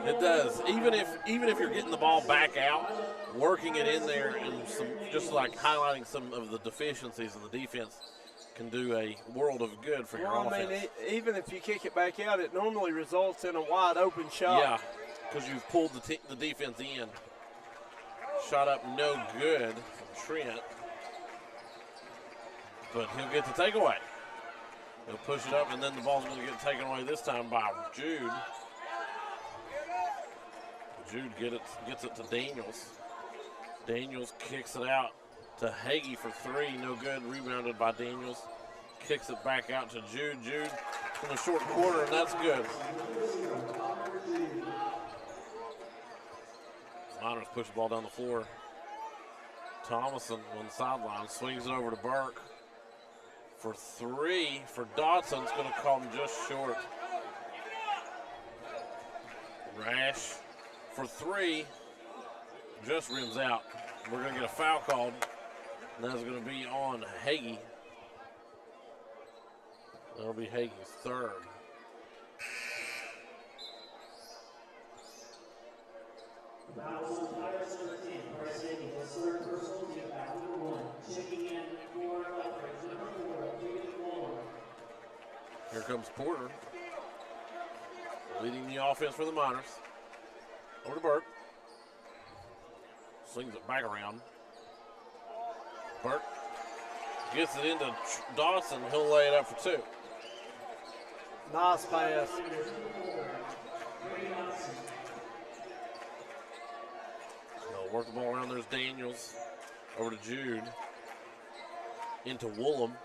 It does. Even if you're getting the ball back out, working it in there and just like highlighting some of the deficiencies in the defense can do a world of good for your offense. I mean, even if you kick it back out, it normally results in a wide open shot. Yeah, because you've pulled the defense in. Shot up no good from Trent. But he'll get the takeaway. He'll push it up, and then the ball's going to get taken away this time by Jude. Jude gets it to Daniels. Daniels kicks it out to Hagee for 3. No good. Rebounded by Daniels. Kicks it back out to Jude. Jude from the short corner, and that's good. Miners push the ball down the floor. Thomason on the sideline swings it over to Burke for 3 for Dodson. It's going to call him just short. Rash for 3 just rims out. We're going to get a foul called, and that's going to be on Hagee. That'll be Hagee's 3rd. Here comes Porter, leading the offense for the Miners. Over to Burke. Slings it back around. Burke gets it into Dawson. He'll lay it up for 2. Nice pass. They'll work the ball around. There's Daniels. Over to Jude. Into Woolham.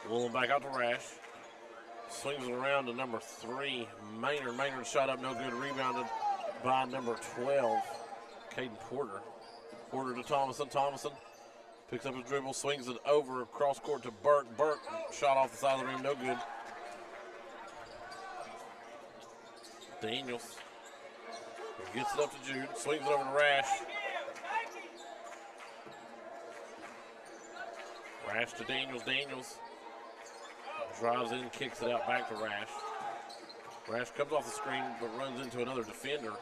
Woolham back out to Rash. Swings it around to number 3, Maynard. Maynard shot up no good. Rebounded by number 12, Caden Porter. Porter to Thomason. Thomason picks up his dribble, swings it over across court to Burke. Burke shot off the side of the rim, no good. Daniels gets it up to Jude, swings it over to Rash. Rash to Daniels. Daniels drives in, kicks it out back to Rash. Rash comes off the screen but runs into another defender.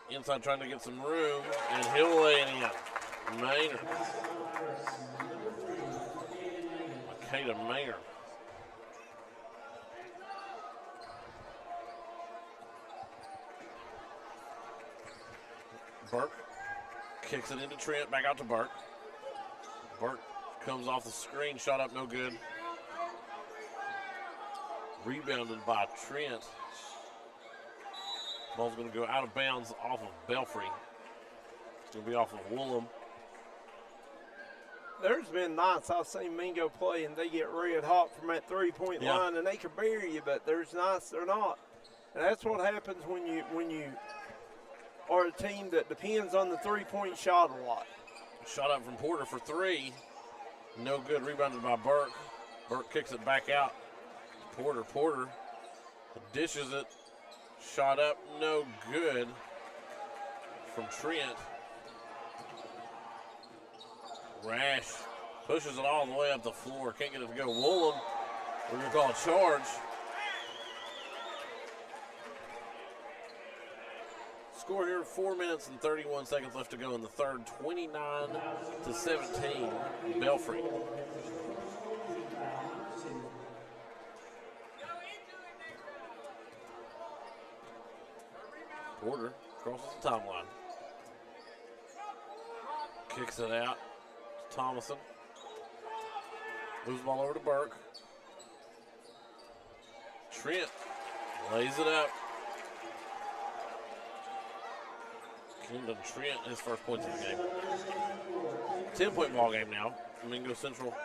Inside trying to get some room, and he'll lay it in. Maynard. Makeda Maynard. Burke kicks it into Trent, back out to Burke. Burke comes off the screen, shot up no good. Rebounded by Trent. Ball's going to go out of bounds off of Belfry. It's going to be off of Woolham. There's been nights I've seen Mingo play and they get red hot from that three-point line and they can bury you, but there's nights they're not. And that's what happens when you are a team that depends on the three-point shot a lot. Shot up from Porter for 3. No good. Rebounded by Burke. Burke kicks it back out. Porter dishes it. Shot up, no good from Trent. Rash pushes it all the way up the floor. Can't get it to go. Woolham, we're going to call a charge. Score here, 4 minutes and 31 seconds left to go in the third. 29-17, Belfry. Porter crosses the timeline. Kicks it out to Thomason. Moves the ball over to Burke. Trent lays it up. Kendon Trent, his first points of the game. 10-point ball game now. Mingo Central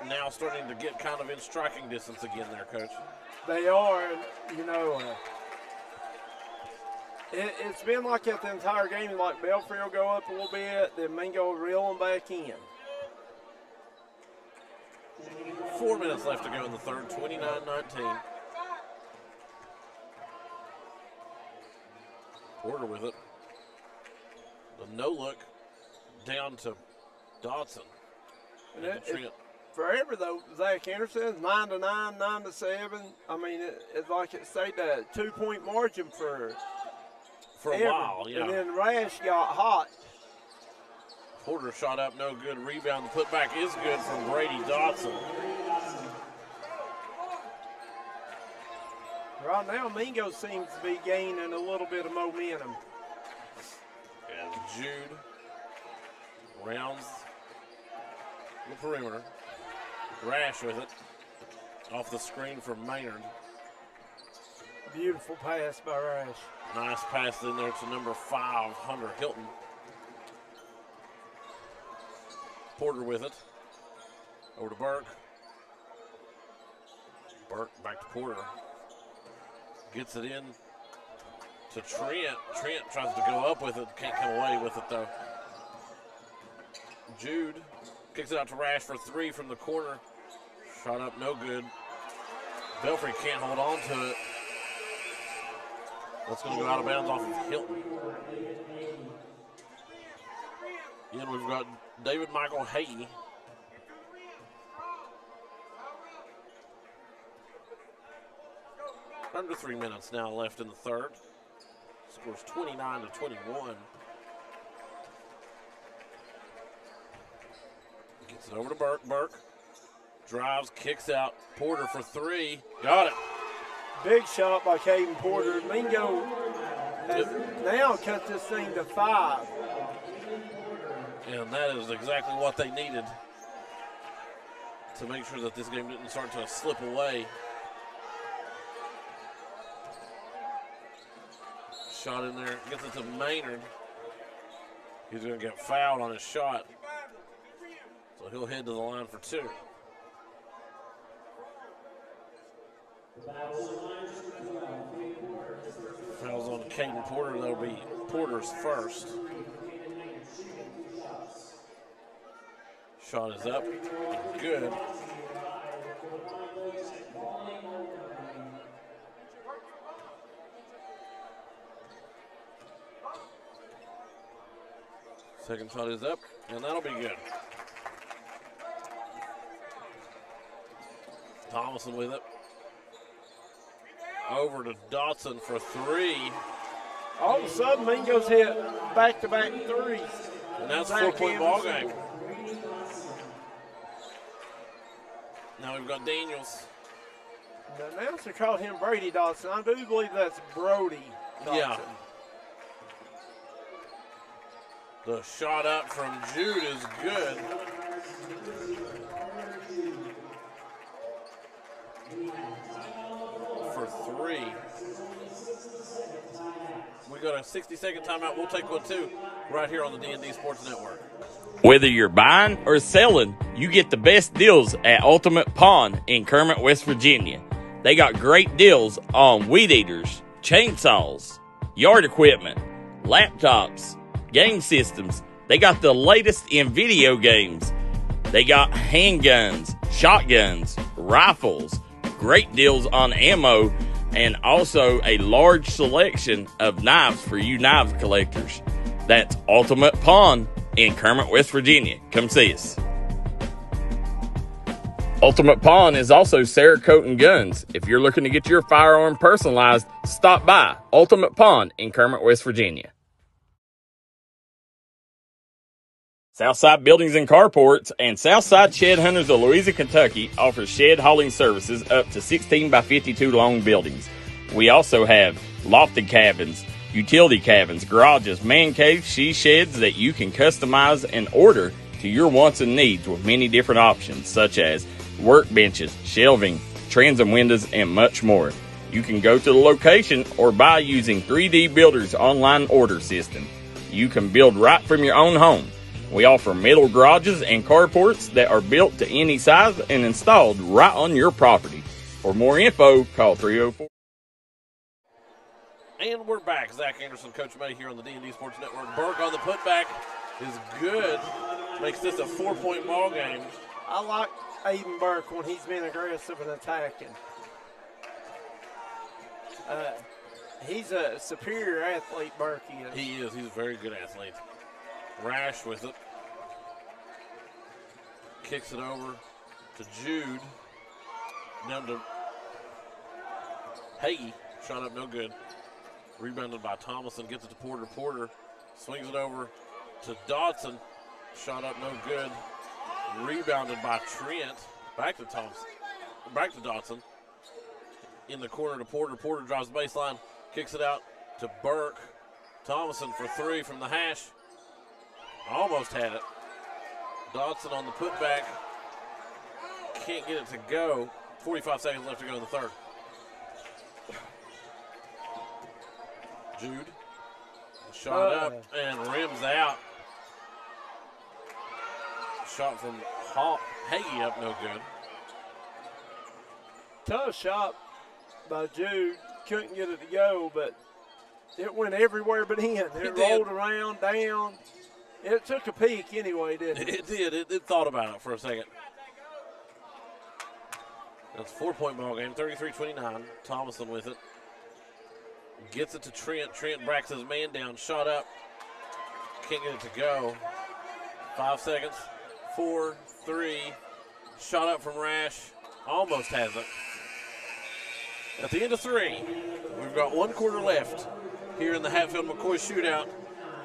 now starting to get kind of in striking distance again there, Coach. They are, and, you know, it's been like that the entire game. Like Belfry will go up a little bit, then Mingo will reel them back in. 4 minutes left to go in the third, 29-19. Porter with it. The no look down to Dodson. Forever though, Zack Anderson, 9-9, 9-7. I mean, it's like it stayed that 2-point margin for a while, yeah. And then Rash got hot. Porter shot up, no good. Rebound, the putback is good from Brady Dodson. Right now, Mingo seems to be gaining a little bit of momentum. And Jude rounds the perimeter. Rash with it. Off the screen from Maynard. Beautiful pass by Rash. Nice pass in there to number 5, Hunter Hilton. Porter with it. Over to Burke. Burke back to Porter. Gets it in to Trent. Trent tries to go up with it. Can't come away with it, though. Jude kicks it out to Rash for 3 from the corner. Shot up, no good. Belfry can't hold on to it. That's going to go out of bounds off of Hilton. Again, we've got David Michael Hay. Under 3 minutes now left in the third. Scores 29-21. Gets it over to Burke. Burke drives, kicks out. Porter for 3. Got it. Big shot by Caden Porter. Mingo has now cut this thing to 5. And that is exactly what they needed to make sure that this game didn't start to slip away. Shot in there, gets it to Maynard. He's going to get fouled on his shot. So he'll head to the line for 2. Fouls on Caden Porter. That'll be Porter's first. Shot is up. Good. Second shot is up, and that'll be good. Thomason with it. Over to Dodson for 3. All of a sudden, Mingo's hit back-to-back threes. And that's a 4-point ball game. Now we've got Daniels. The announcer called him Brady Dodson. I do believe that's Brody Dodson. Yeah. The shot up from Jude is good. For 3. We got a 60-second timeout. We'll take one too, right here on the D&D Sports Network. Whether you're buying or selling, you get the best deals at Ultimate Pawn in Kermit, West Virginia. They got great deals on weed eaters, chainsaws, yard equipment, laptops, game systems. They got the latest in video games. They got handguns, shotguns, rifles, great deals on ammo, and also a large selection of knives for you knife collectors. That's Ultimate Pawn in Kermit, West Virginia. Come see us. Ultimate Pawn is also Cerakote and Guns. If you're looking to get your firearm personalized, stop by Ultimate Pawn in Kermit, West Virginia. Southside Buildings and Carports and Southside Shed Hunters of Louisa, Kentucky offers shed hauling services up to 16 by 52 long buildings. We also have lofted cabins, utility cabins, garages, man caves, she sheds that you can customize and order to your wants and needs with many different options such as workbenches, shelving, transom windows, and much more. You can go to the location or buy using 3D Builder's online order system. You can build right from your own home. We offer metal garages and carports that are built to any size and installed right on your property. For more info, call 304. And we're back. Zach Anderson, Coach May here on the D&D Sports Network. Burke on the putback is good. Makes this a 4-point ball game. I like Aiden Burke when he's been aggressive and attacking. He's a superior athlete, Burke is. He is. He's a very good athlete. Rash with it. Kicks it over to Jude. Down to Hagee. Shot up no good. Rebounded by Thomason. Gets it to Porter. Porter swings it over to Dodson. Shot up no good. Rebounded by Trent. Back to Thompson. Back to Dodson. In the corner to Porter. Porter drives the baseline. Kicks it out to Burke. Thomason for three from the hash. Almost had it. Dodson on the putback. Can't get it to go. 45 seconds left to go in the third. Jude. Shot up and rims out. Shot from Hagee up no good. Tough shot by Jude. Couldn't get it to go, but it went everywhere but in. It rolled around, down. It took a peek anyway, didn't it? It did. It thought about it for a second. That's a 4-point ball game, 33-29. Thomason with it. Gets it to Trent. Trent backs his man down. Shot up. Can't get it to go. 5 seconds. 4, 3. Shot up from Rash. Almost has it. At the end of 3, we've got 1 quarter left here in the Hatfield McCoy Shootout.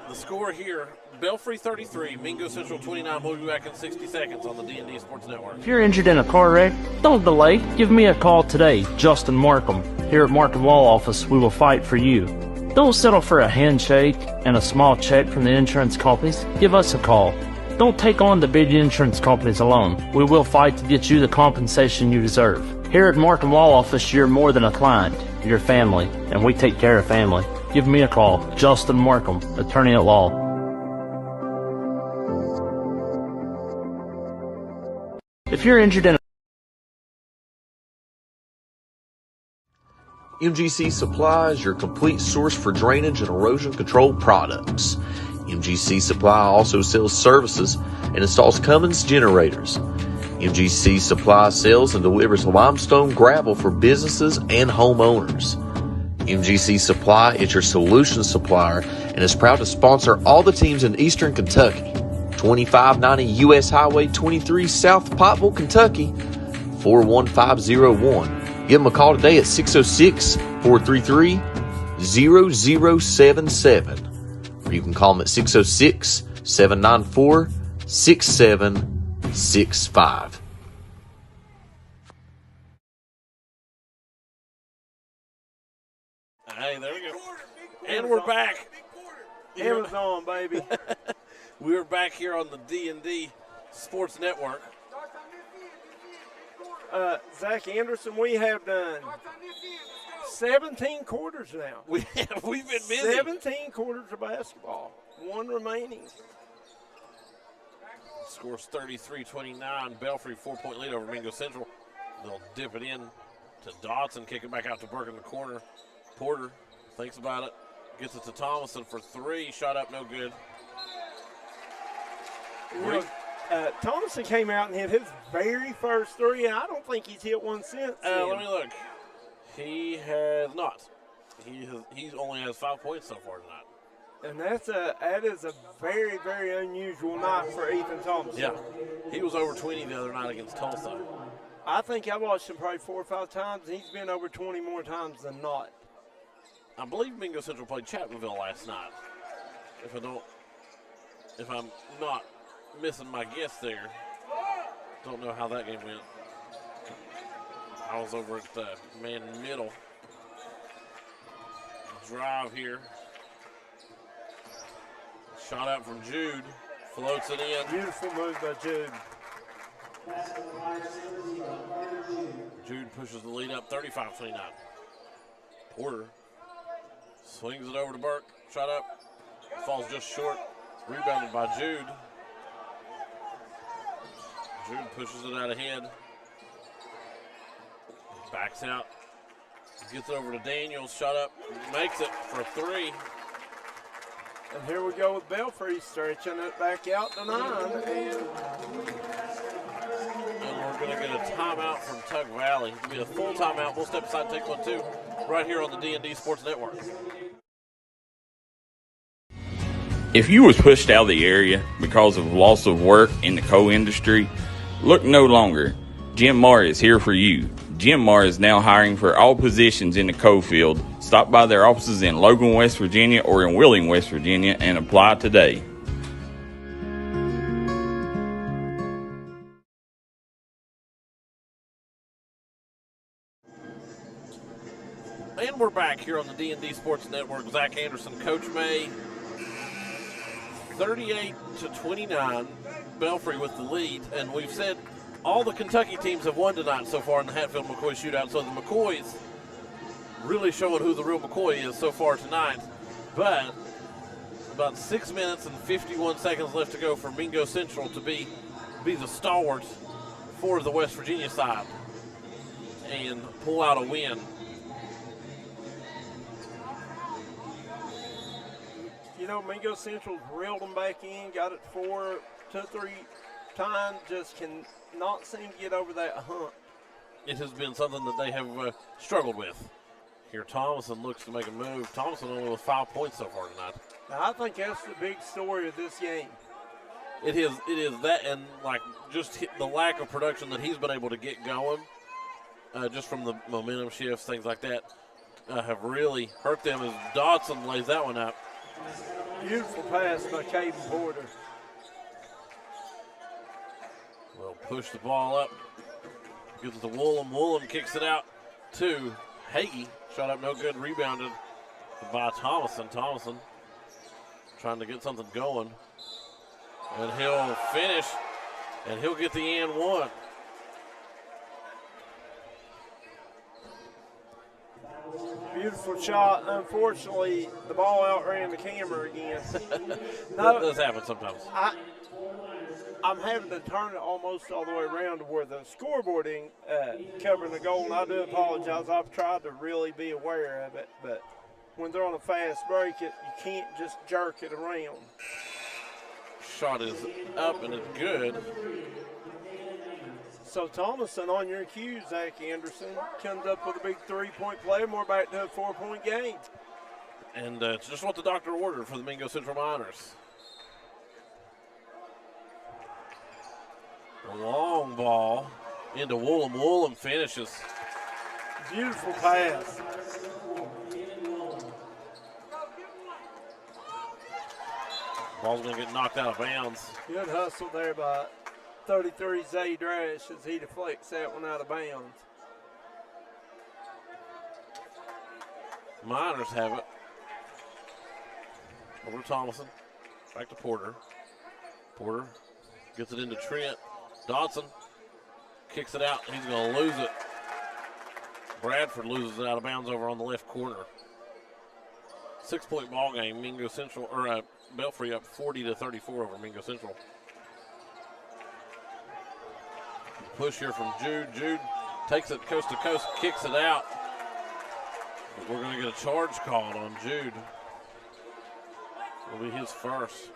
The score here, Belfry 33, Mingo Central 29. We'll be back in 60 seconds on the D&D Sports Network. If you're injured in a car wreck, don't delay. Give me a call today, Justin Markham. Here at Markham Law Office, we will fight for you. Don't settle for a handshake and a small check from the insurance companies. Give us a call. Don't take on the big insurance companies alone. We will fight to get you the compensation you deserve. Here at Markham Law Office, you're more than a client. You're family, and we take care of family. Give me a call, Justin Markham, attorney at law. If you're injured in MGC Supply is your complete source for drainage and erosion control products. MGC Supply also sells services and installs Cummins generators. MGC Supply sells and delivers limestone gravel for businesses and homeowners. MGC Supply is your solution supplier and is proud to sponsor all the teams in Eastern Kentucky. 2590 U.S. Highway 23 South Pottville, Kentucky, 41501. Give them a call today at 606-433-0077. Or you can call them at 606-794-6765. Hey, there we go. And we're back. Amazon, baby. We're back here on the D&D Sports Network. Zack Anderson, we have done 17 quarters now. We've been busy. 17 quarters of basketball. 1 remaining. Scores 33-29. Belfry 4-point lead over Mingo Central. They'll dip it in to Dodson, kick it back out to Burke in the corner. Porter thinks about it. Gets it to Thomason for 3. Shot up, no good. Thomason came out and hit his very first 3, and I don't think he's hit one since. Let me look. He has not. He only has 5 points so far tonight. And that is a very, very unusual night for Ethan Thomason. Yeah. He was over 20 the other night against Tulsa. I think I watched him probably 4 or 5 times, and he's been over 20 more times than not. I believe Mingo Central played Chapmanville last night. If I'm not missing my guess there. Don't know how that game went. I was over at the man middle. Drive here. Shot out from Jude. Floats it in. Beautiful move by Jude. Jude pushes the lead up 35-29. Porter swings it over to Burke. Shot up. Falls just short. Rebounded by Jude. Jude pushes it out ahead. Backs out. Gets it over to Daniels. Shot up. Makes it for 3. And here we go with Belfry stretching it back out to 9. And we're going to get a timeout from Tug Valley. It'll be a full timeout. We'll step aside and take one too, right here on the D&D Sports Network. If you was pushed out of the area because of loss of work in the coal industry, look no longer. Jim Marr is here for you. Jim Marr is now hiring for all positions in the coal field. Stop by their offices in Logan, West Virginia or in Wheeling, West Virginia and apply today. And we're back here on the D&D Sports Network. Zach Anderson, Coach May, 38-29. Belfry with the lead. And we've said all the Kentucky teams have won tonight so far in the Hatfield McCoy Shootout. So the McCoys really showing who the real McCoy is so far tonight. But about 6 minutes and 51 seconds left to go for Mingo Central to be the stalwart for the West Virginia side and pull out a win. You know, Mingo Central's reeled them back in, got it 2 or 3 times, just cannot seem to get over that hump. It has been something that they have struggled with. Here Thomason looks to make a move. Thomason only with 5 points so far tonight. Now, I think that's the big story of this game. It is that, and like just the lack of production that he's been able to get going, just from the momentum shifts, things like that, have really hurt them as Dodson lays that one up. Beautiful pass by Caden Porter. Well, push the ball up. Gives it to Woolham. Woolham kicks it out to Hagee. Shot up no good. Rebounded by Thomason. Thomason trying to get something going. And he'll finish. And he'll get the and one. Beautiful shot. Unfortunately, the ball outran the camera again. That does happen sometimes. I'm having to turn it almost all the way around to where the scoreboard ain't covering the goal, and I do apologize. I've tried to really be aware of it, but when they're on a fast break, you can't just jerk it around. Shot is up and it's good. So Thomason on your cue, Zach Anderson, comes up with a big 3-point play, and we're back to a 4-point game. And it's just what the doctor ordered for the Mingo Central Miners. A long ball into Woolham. Woolham finishes. Beautiful pass. Ball's going to get knocked out of bounds. Good hustle there by 33 Zay Drash as he deflects that one out of bounds. Miners have it. Over to Thomason. Back to Porter. Porter gets it into Trent. Dodson kicks it out. He's going to lose it. Bradford loses it out of bounds over on the left corner. 6-point ball game. Mingo Central, or Belfry up 40-34 over Mingo Central. Push here from Jude. Jude takes it coast to coast, kicks it out. But we're going to get a charge called on Jude. It'll be his first.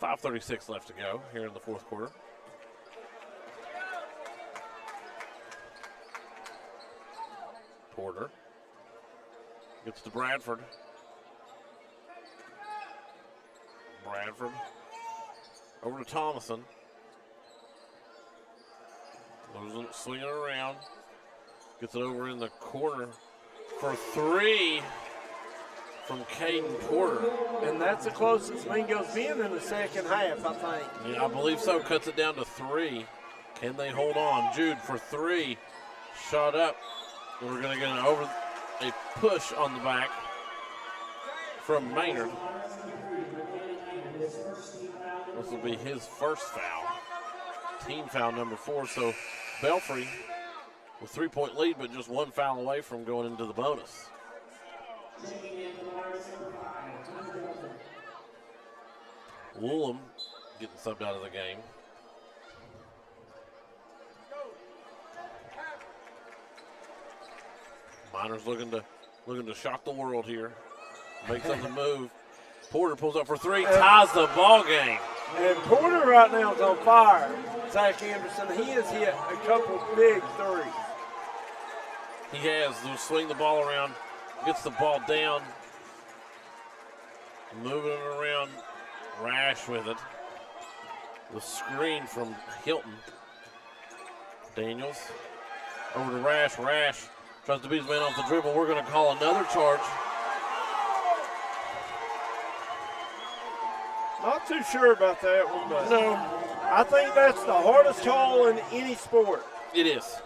.5:36 left to go here in the fourth quarter. Porter gets to Bradford. Bradford over to Thomason. Swinging it around. Gets it over in the corner for 3 from Caden Porter. And that's the closest Mingo's been in the second half, I think. Yeah, I believe so. Cuts it down to 3. Can they hold on? Jude for 3. Shot up. We're going to get a push on the back from Maynard. This will be his first foul. Team foul number 4. So Belfry with 3-point lead, but just one foul away from going into the bonus. Woolham getting subbed out of the game. Miners looking to shock the world here. Make something move. Porter pulls up for three, ties the ball game. And Porter right now is on fire. Zack Anderson, he has hit a couple big threes. He has. He'll swing the ball around, gets the ball down, moving it around. Rash with it. The screen from Hilton. Daniels over to Rash. Rash tries to beat his man off the dribble. We're going to call another charge. Not too sure about that one, but no, I think that's the hardest call in any sport. It is,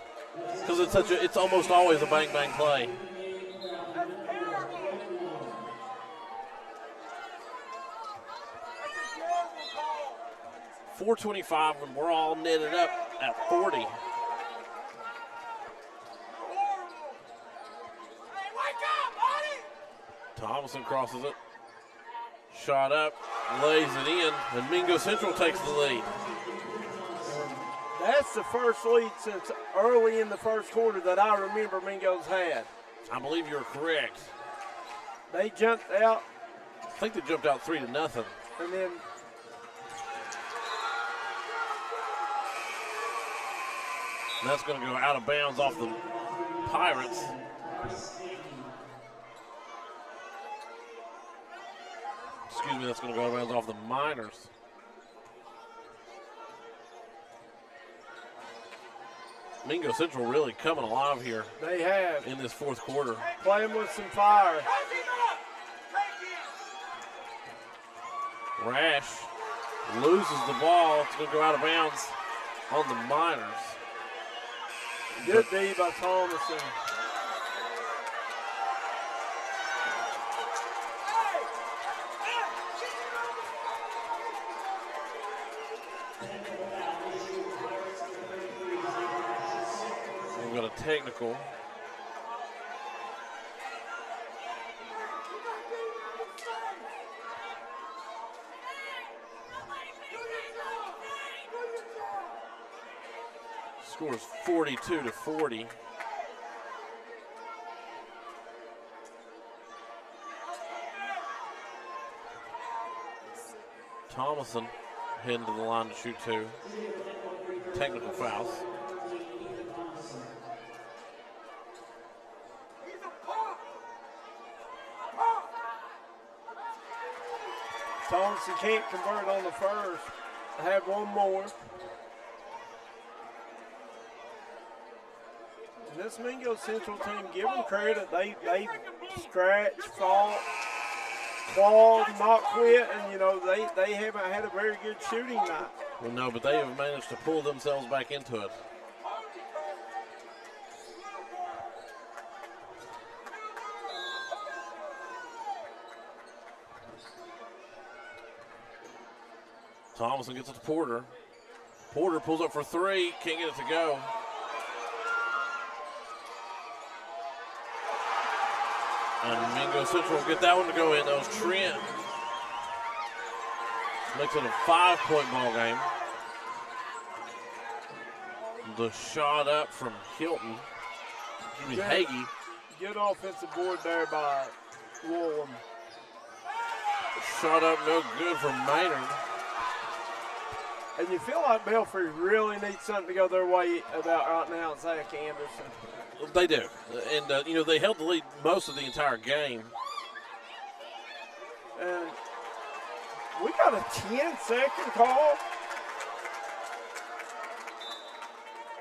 because it's almost always a bang bang play. .425 when we're all netted up at 40. Thomason crosses it. Shot up, lays it in, and Mingo Central takes the lead. That's the first lead since early in the first quarter that I remember Mingo's had. I believe you're correct. They jumped out. I think they jumped out 3-0. And then and that's going to go out of bounds off the Pirates. Excuse me, that's going to go out of bounds off the Miners. Mingo Central really coming alive here. They have. In this fourth quarter. Playing with some fire. Rash loses the ball. It's going to go out of bounds on the Miners. Good D by Thomason. We've got a technical. Scores 42-40. Thomason heading to the line to shoot two. Technical fouls. Thomason can't convert on the first. I have one more. And this Mingo Central team, give them credit. They scratch, fought, clawed, not quit, and they haven't had a very good shooting night. Well, no, but they have managed to pull themselves back into it. Thomason gets it to Porter. Porter pulls up for three, can't get it to go. And Mingo Central will get that one to go in. That was Trent. Makes it a 5-point ball game. The shot up from Hilton. Hagee. Good offensive board there by Woolham. Shot up no good from Maynard. And you feel like Belfry really needs something to go their way about right now, Zack Anderson. They do. And, they held the lead most of the entire game. And we got a 10-second call.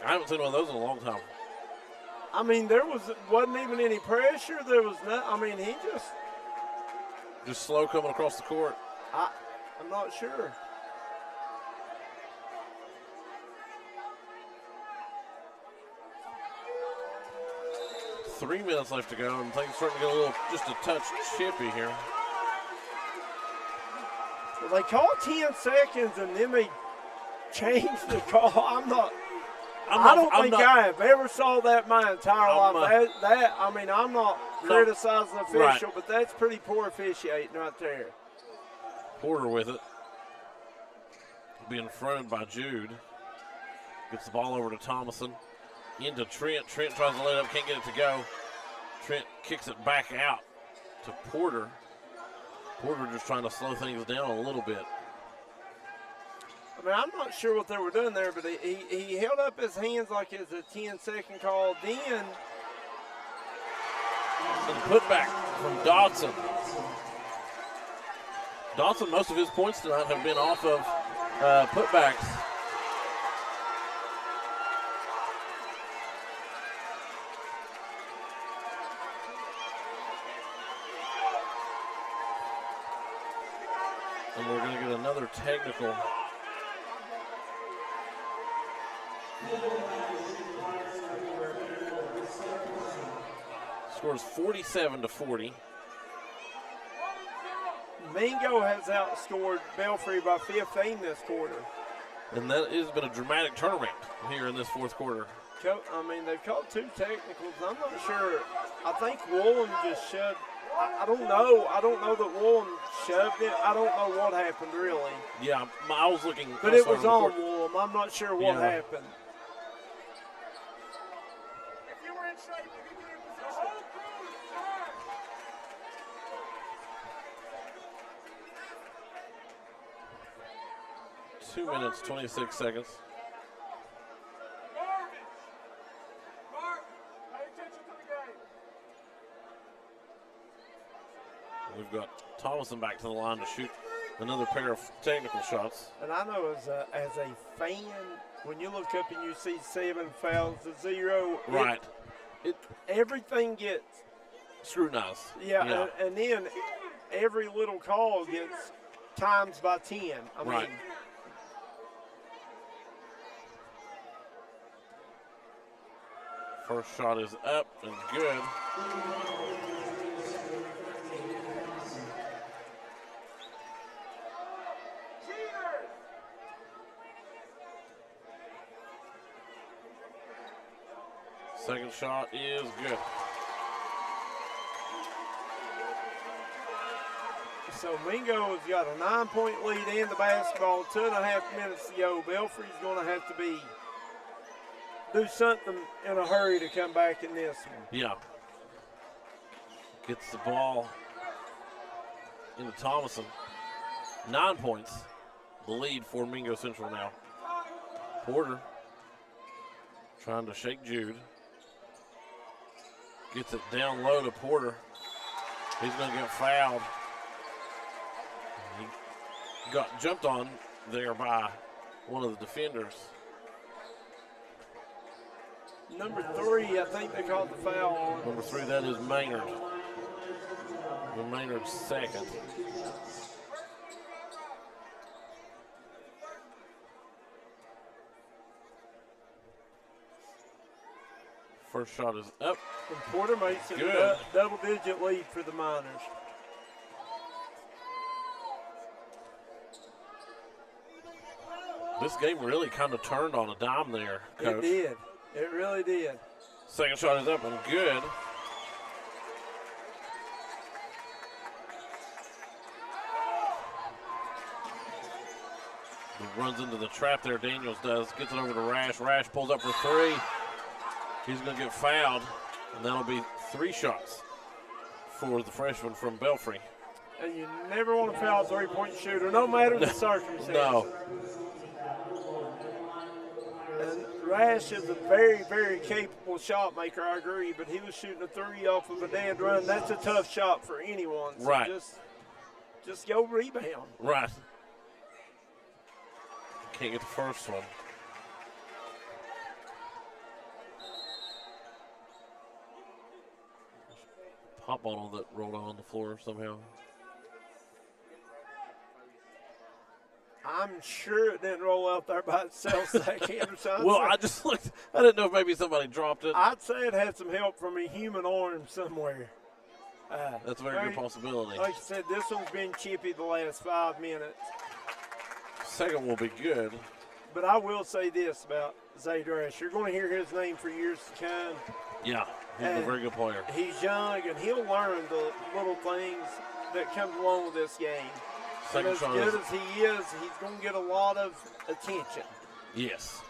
I haven't seen one of those in a long time. I mean, there wasn't even any pressure. There was not. I mean, he just slow coming across the court. I'm not sure. .3 minutes left to go, and things starting to get just a touch chippy here. Well, they call 10 seconds, and then they change the call. I don't think I have ever saw that my entire life. I'm not criticizing the official, but that's pretty poor officiating right there. Porter with it. Being fronted by Jude. Gets the ball over to Thomason. Into Trent. Trent tries to let it up, can't get it to go. Trent kicks it back out to Porter. Porter just trying to slow things down a little bit. I mean, I'm not sure what they were doing there, but he held up his hands like it was a 10-second call. Then the putback from Dodson. Dodson, most of his points tonight have been off of putbacks. And we're going to get another technical. Scores 47-40. Mingo has outscored Belfry by 15 this quarter. And that has been a dramatic turnaround here in this fourth quarter. I mean, they've called 2 technicals. I'm not sure. I think Woolen just shoved. I don't know. I don't know that Woolen shoved it. I don't know what happened, really. Yeah, I was looking. But it was on Woolen. I'm not sure what happened. If you were in shape, you could be in position. 2 minutes, 26 seconds. We've got Thomason back to the line to shoot another pair of technical shots. And I know as a fan, when you look up and you see 7 fouls to 0, right, everything gets scrutinized. Yeah. And then every little call gets times by 10. I mean, first shot is up and good. Second shot is good. So Mingo has got a 9-point lead in the basketball, 2.5 minutes to go. Belfry's going to have to do something in a hurry to come back in this one. Yeah. Gets the ball into Thomason. 9 points. The lead for Mingo Central now. Porter trying to shake Jude. Gets it down low to Porter. He's going to get fouled. He got jumped on there by one of the defenders. Number 3, I think they called the foul on. Number 3, that is Maynard. And Maynard's second. First shot is up. And Porter makes it a double-digit lead for the Miners. This game really kind of turned on a dime there, Coach. It did. It really did. Second shot is up and good. He runs into the trap there, Daniels does. Gets it over to Rash. Rash pulls up for 3. He's going to get fouled, and that'll be 3 shots for the freshman from Belfry. And you never want to foul a 3-point shooter, no matter the circumstances. No. And Rash is a very, very capable shot maker, I agree, but he was shooting a 3 off of a dead run. That's a tough shot for anyone. So right. Just go rebound. Right. Can't get the first one. Pop bottle that rolled on the floor somehow. I'm sure it didn't roll out there by itself, Zack Anderson. Well, I just looked. I didn't know if maybe somebody dropped it. I'd say it had some help from a human arm somewhere. That's a very good possibility. Like I said, this one's been chippy the last 5 minutes. Second will be good. But I will say this about Zadrush. You're going to hear his name for years to come. Yeah, he's a very good player. He's young, and he'll learn the little things that come along with this game. And as good as he is, he's going to get a lot of attention. Yes.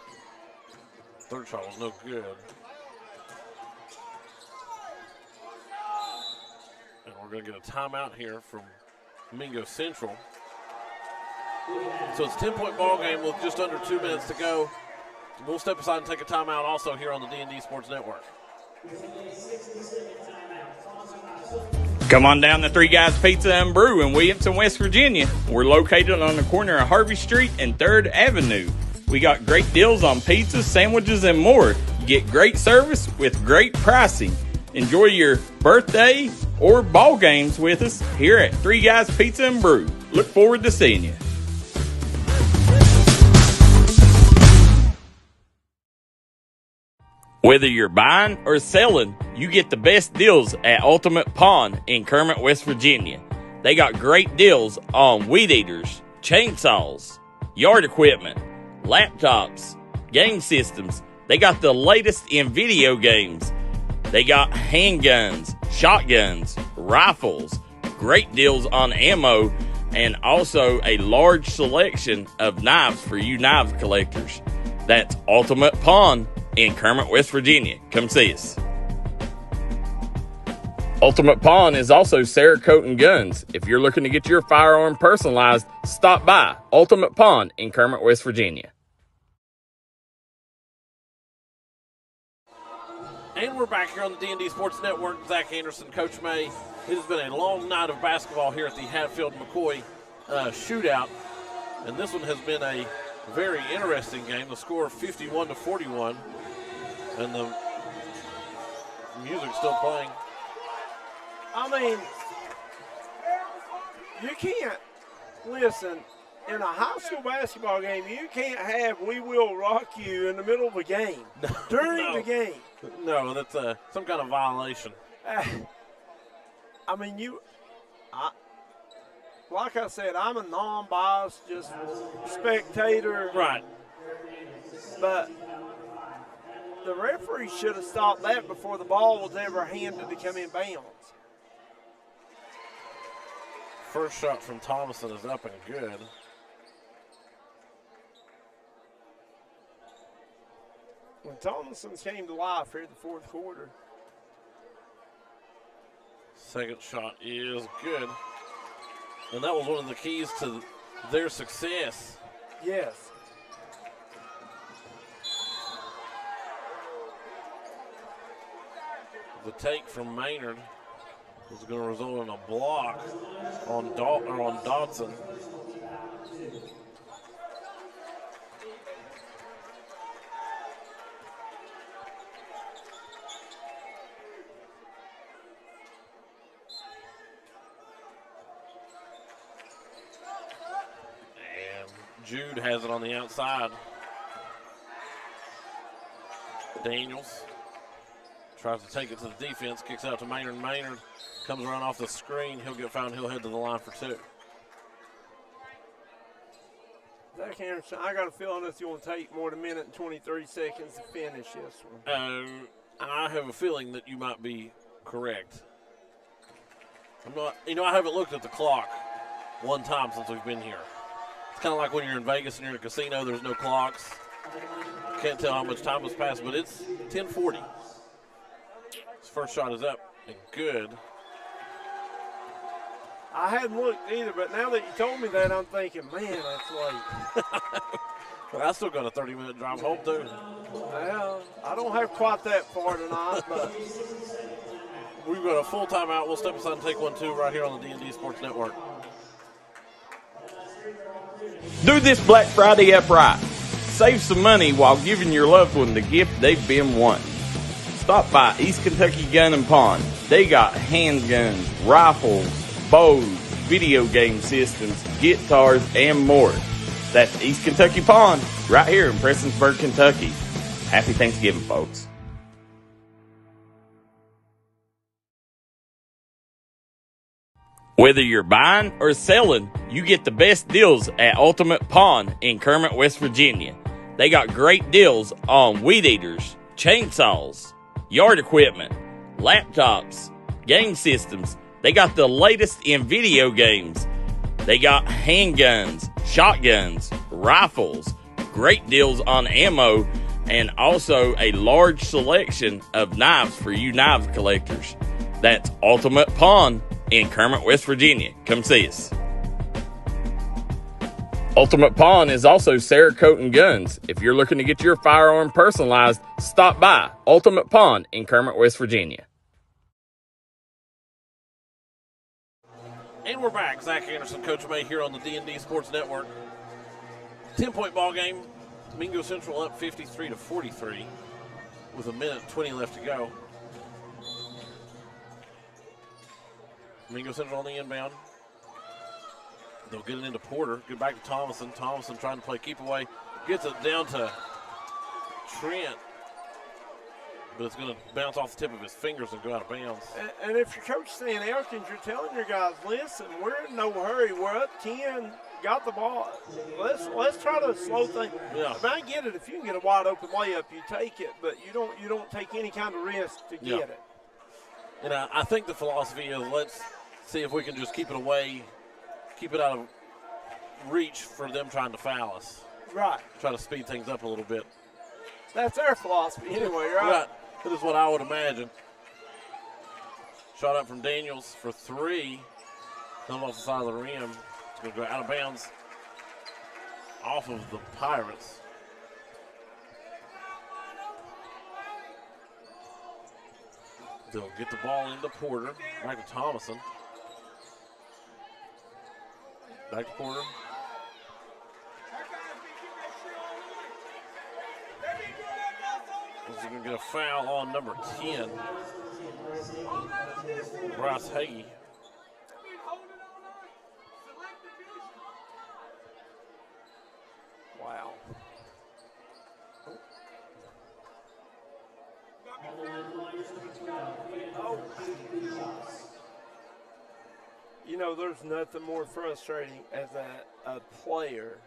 Third shot was no good. And we're going to get a timeout here from Mingo Central. So it's a 10-point ball game with just under 2 minutes to go. We'll step aside and take a timeout also here on the D&D Sports Network. Come on down to Three Guys Pizza and Brew in Williamson, West Virginia. We're located on the corner of Harvey Street and 3rd Avenue. We got great deals on pizzas, sandwiches, and more. Get great service with great pricing. Enjoy your birthday or ball games with us here at Three Guys Pizza and Brew. Look forward to seeing you. Whether you're buying or selling, you get the best deals at Ultimate Pawn in Kermit, West Virginia. They got great deals on weed eaters, chainsaws, yard equipment, laptops, game systems. They got the latest in video games. They got handguns, shotguns, rifles, great deals on ammo, and also a large selection of knives for you knives collectors. That's Ultimate Pawn in Kermit, West Virginia. Come see us. Ultimate Pawn is also Cerakote and Guns. If you're looking to get your firearm personalized, stop by Ultimate Pawn in Kermit, West Virginia. And we're back here on the D&D Sports Network. Zack Anderson, Coach May. It has been a long night of basketball here at the Hatfield McCoy Shootout. And this one has been a very interesting game. The score of 51-41. And the music's still playing. I mean, you can't, listen, in a high school basketball game, you can't have "We Will Rock You" in the middle of a game, during the game. No, that's some kind of violation. I mean, like I said, I'm a non-biased, just spectator. Right. But the referee should have stopped that before the ball was ever handed to come in bounds. First shot from Thomason is up and good. When Thomason came to life here in the fourth quarter. Second shot is good. And that was one of the keys to their success. Yes. The take from Maynard was going to result in a block on Dodson. And Jude has it on the outside. Daniels tries to take it to the defense, kicks out to Maynard. Maynard comes around off the screen. He'll get fouled. He'll head to the line for two. Zack Anderson, I got a feeling it's going to take more than a minute and 23 seconds to finish this one. I have a feeling that you might be correct. I'm not. I haven't looked at the clock one time since we've been here. It's kind of like when you're in Vegas and you're in a casino. There's no clocks. Can't tell how much time has passed, but it's 10:40. His first shot is up and good. I hadn't looked either, but now that you told me that, I'm thinking, man, that's late. But I still got a 30-minute drive home, too. Well, I don't have quite that far tonight, but we've got a full timeout. We'll step aside and take one, too, right here on the D&D Sports Network. Do this Black Friday upright. Save some money while giving your loved one the gift they've been wanting. Stop by East Kentucky Gun and Pawn. They got handguns, rifles, bows, video game systems, guitars, and more. That's East Kentucky Pawn, right here in Prestonsburg, Kentucky. Happy Thanksgiving, folks. Whether you're buying or selling, you get the best deals at Ultimate Pawn in Kermit, West Virginia. They got great deals on weed eaters, chainsaws, yard equipment, laptops, game systems. They got the latest in video games. They got handguns, shotguns, rifles, great deals on ammo, and also a large selection of knives for you knife collectors. That's Ultimate Pawn in Kermit, West Virginia. Come see us. Ultimate Pawn is also Cerakote Guns. If you're looking to get your firearm personalized, stop by Ultimate Pawn in Kermit, West Virginia. And we're back. Zack Anderson, Coach May here on the D&D Sports Network. 10-point ball game. Mingo Central up 53-43 with a minute 20 left to go. Mingo Central on the inbound. They'll get it into Porter. Get back to Thomason. Thomason trying to play keep away. Gets it down to Trent. But it's going to bounce off the tip of his fingers and go out of bounds. And if your coach is saying Elkins, you're telling your guys, listen, we're in no hurry. We're up 10, got the ball. Let's try to slow things. Yeah. I mean, I get it. If you can get a wide open layup, you take it, but you don't take any kind of risk to get it. And I think the philosophy is let's see if we can just keep it away, keep it out of reach for them trying to foul us. Right. Try to speed things up a little bit. That's their philosophy anyway, right? That is what I would imagine. Shot up from Daniels for three. Come off the side of the rim. It's going to go out of bounds off of the Pirates. They'll get the ball into Porter. Back to Thomason. Back to Porter. He's going to get a foul on number 10. Bryce Hagee. Wow. You know, there's nothing more frustrating as a player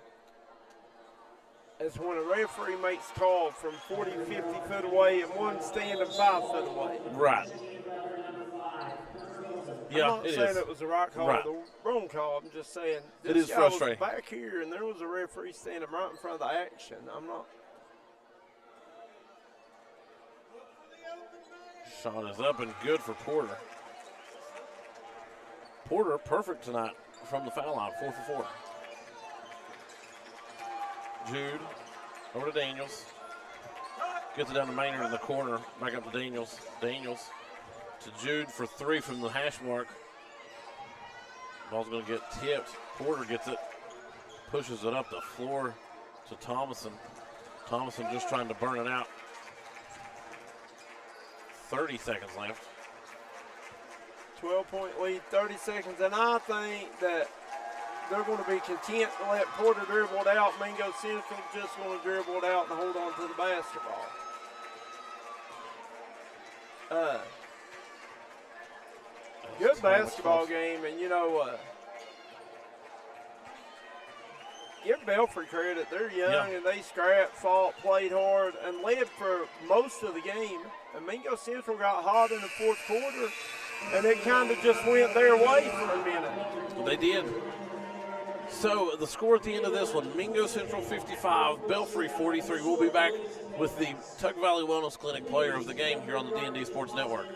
as when a referee makes call from 40, 50 foot away and one standing 5 foot away. Right. Yeah, I'm not saying it was the right call or the wrong call. I'm just saying it is frustrating. Was back here, and there was a referee standing right in front of the action. I'm not. Shot is up and good for Porter. Porter perfect tonight from the foul line, 4 for 4. Jude over to Daniels. Gets it down to Maynard in the corner. Back up to Daniels. Daniels to Jude for three from the hash mark. Ball's going to get tipped. Porter gets it. Pushes it up the floor to Thomason. Thomason just trying to burn it out. 30 seconds left. 12-point lead, 30 seconds. And I think that they're going to be content to let Porter dribble it out. Mingo Central just going to dribble it out and hold on to the basketball. Good basketball game, and you know, give Belfry credit. They're young and they scrapped, fought, played hard, and led for most of the game. And Mingo Central got hot in the fourth quarter, and it kind of just went their way for a minute. They did. So the score at the end of this one, Mingo Central 55, Belfry 43. We'll be back with the Tuck Valley Wellness Clinic player of the game here on the D&D Sports Network.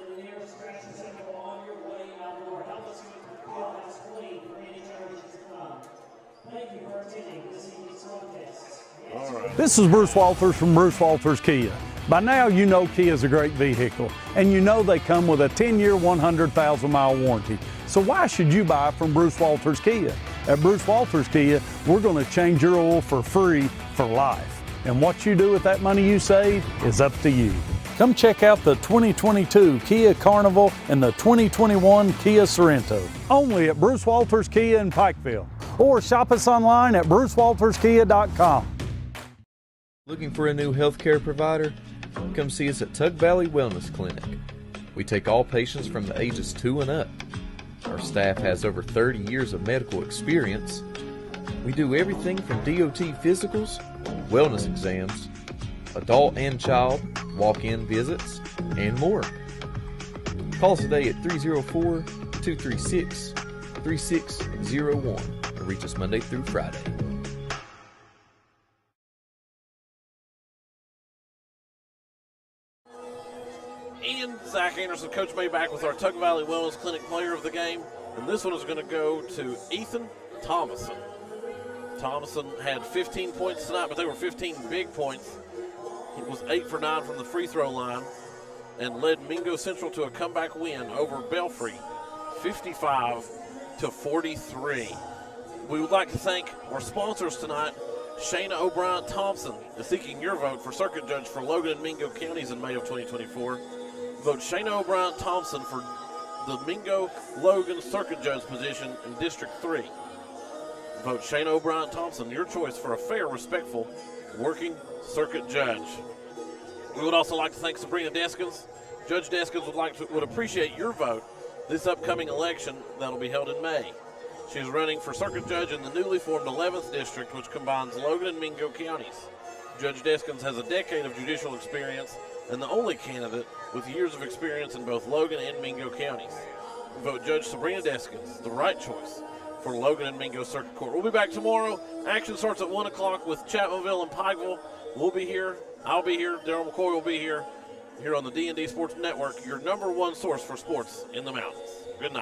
This is Bruce Walters from Bruce Walters Kia. By now you know Kia is a great vehicle, and you know they come with a 10-year, 100,000-mile warranty. So why should you buy from Bruce Walters Kia? At Bruce Walters Kia, we're going to change your oil for free for life. And what you do with that money you save is up to you. Come check out the 2022 Kia Carnival and the 2021 Kia Sorento. Only at Bruce Walters Kia in Pikeville. Or shop us online at brucewalterskia.com. Looking for a new healthcare provider? Come see us at Tuck Valley Wellness Clinic. We take all patients from the ages 2 and up. Our staff has over 30 years of medical experience. We do everything from DOT physicals, wellness exams, adult and child, walk-in visits, and more. Call us today at 304-236-3601 or reach us Monday through Friday. And Zack Anderson, Coach May, back with our Tug Valley Wellness Clinic player of the game. And this one is going to go to Ethan Thomason. Thomason had 15 points tonight, but they were 15 big points. He was 8 for 9 from the free throw line and led Mingo Central to a comeback win over Belfry, 55-43. We would like to thank our sponsors tonight. Shayna O'Brien Thompson is seeking your vote for circuit judge for Logan and Mingo counties in May of 2024. Vote Shayna O'Brien Thompson for the Mingo Logan circuit judge position in District 3. Vote Shayna O'Brien Thompson, your choice for a fair, respectful, working circuit judge. We would also like to thank Sabrina Deskins. Judge Deskins would appreciate your vote this upcoming election that will be held in May. She is running for circuit judge in the newly formed 11th District, which combines Logan and Mingo counties. Judge Deskins has a decade of judicial experience and the only candidate with years of experience in both Logan and Mingo counties. Vote Judge Sabrina Deskins, the right choice for Logan and Mingo Circuit Court. We'll be back tomorrow. Action starts at 1 o'clock with Chapmanville and Pikeville. We'll be here. I'll be here. Daryl McCoy will be here on the D&D Sports Network, your number one source for sports in the mountains. Good night.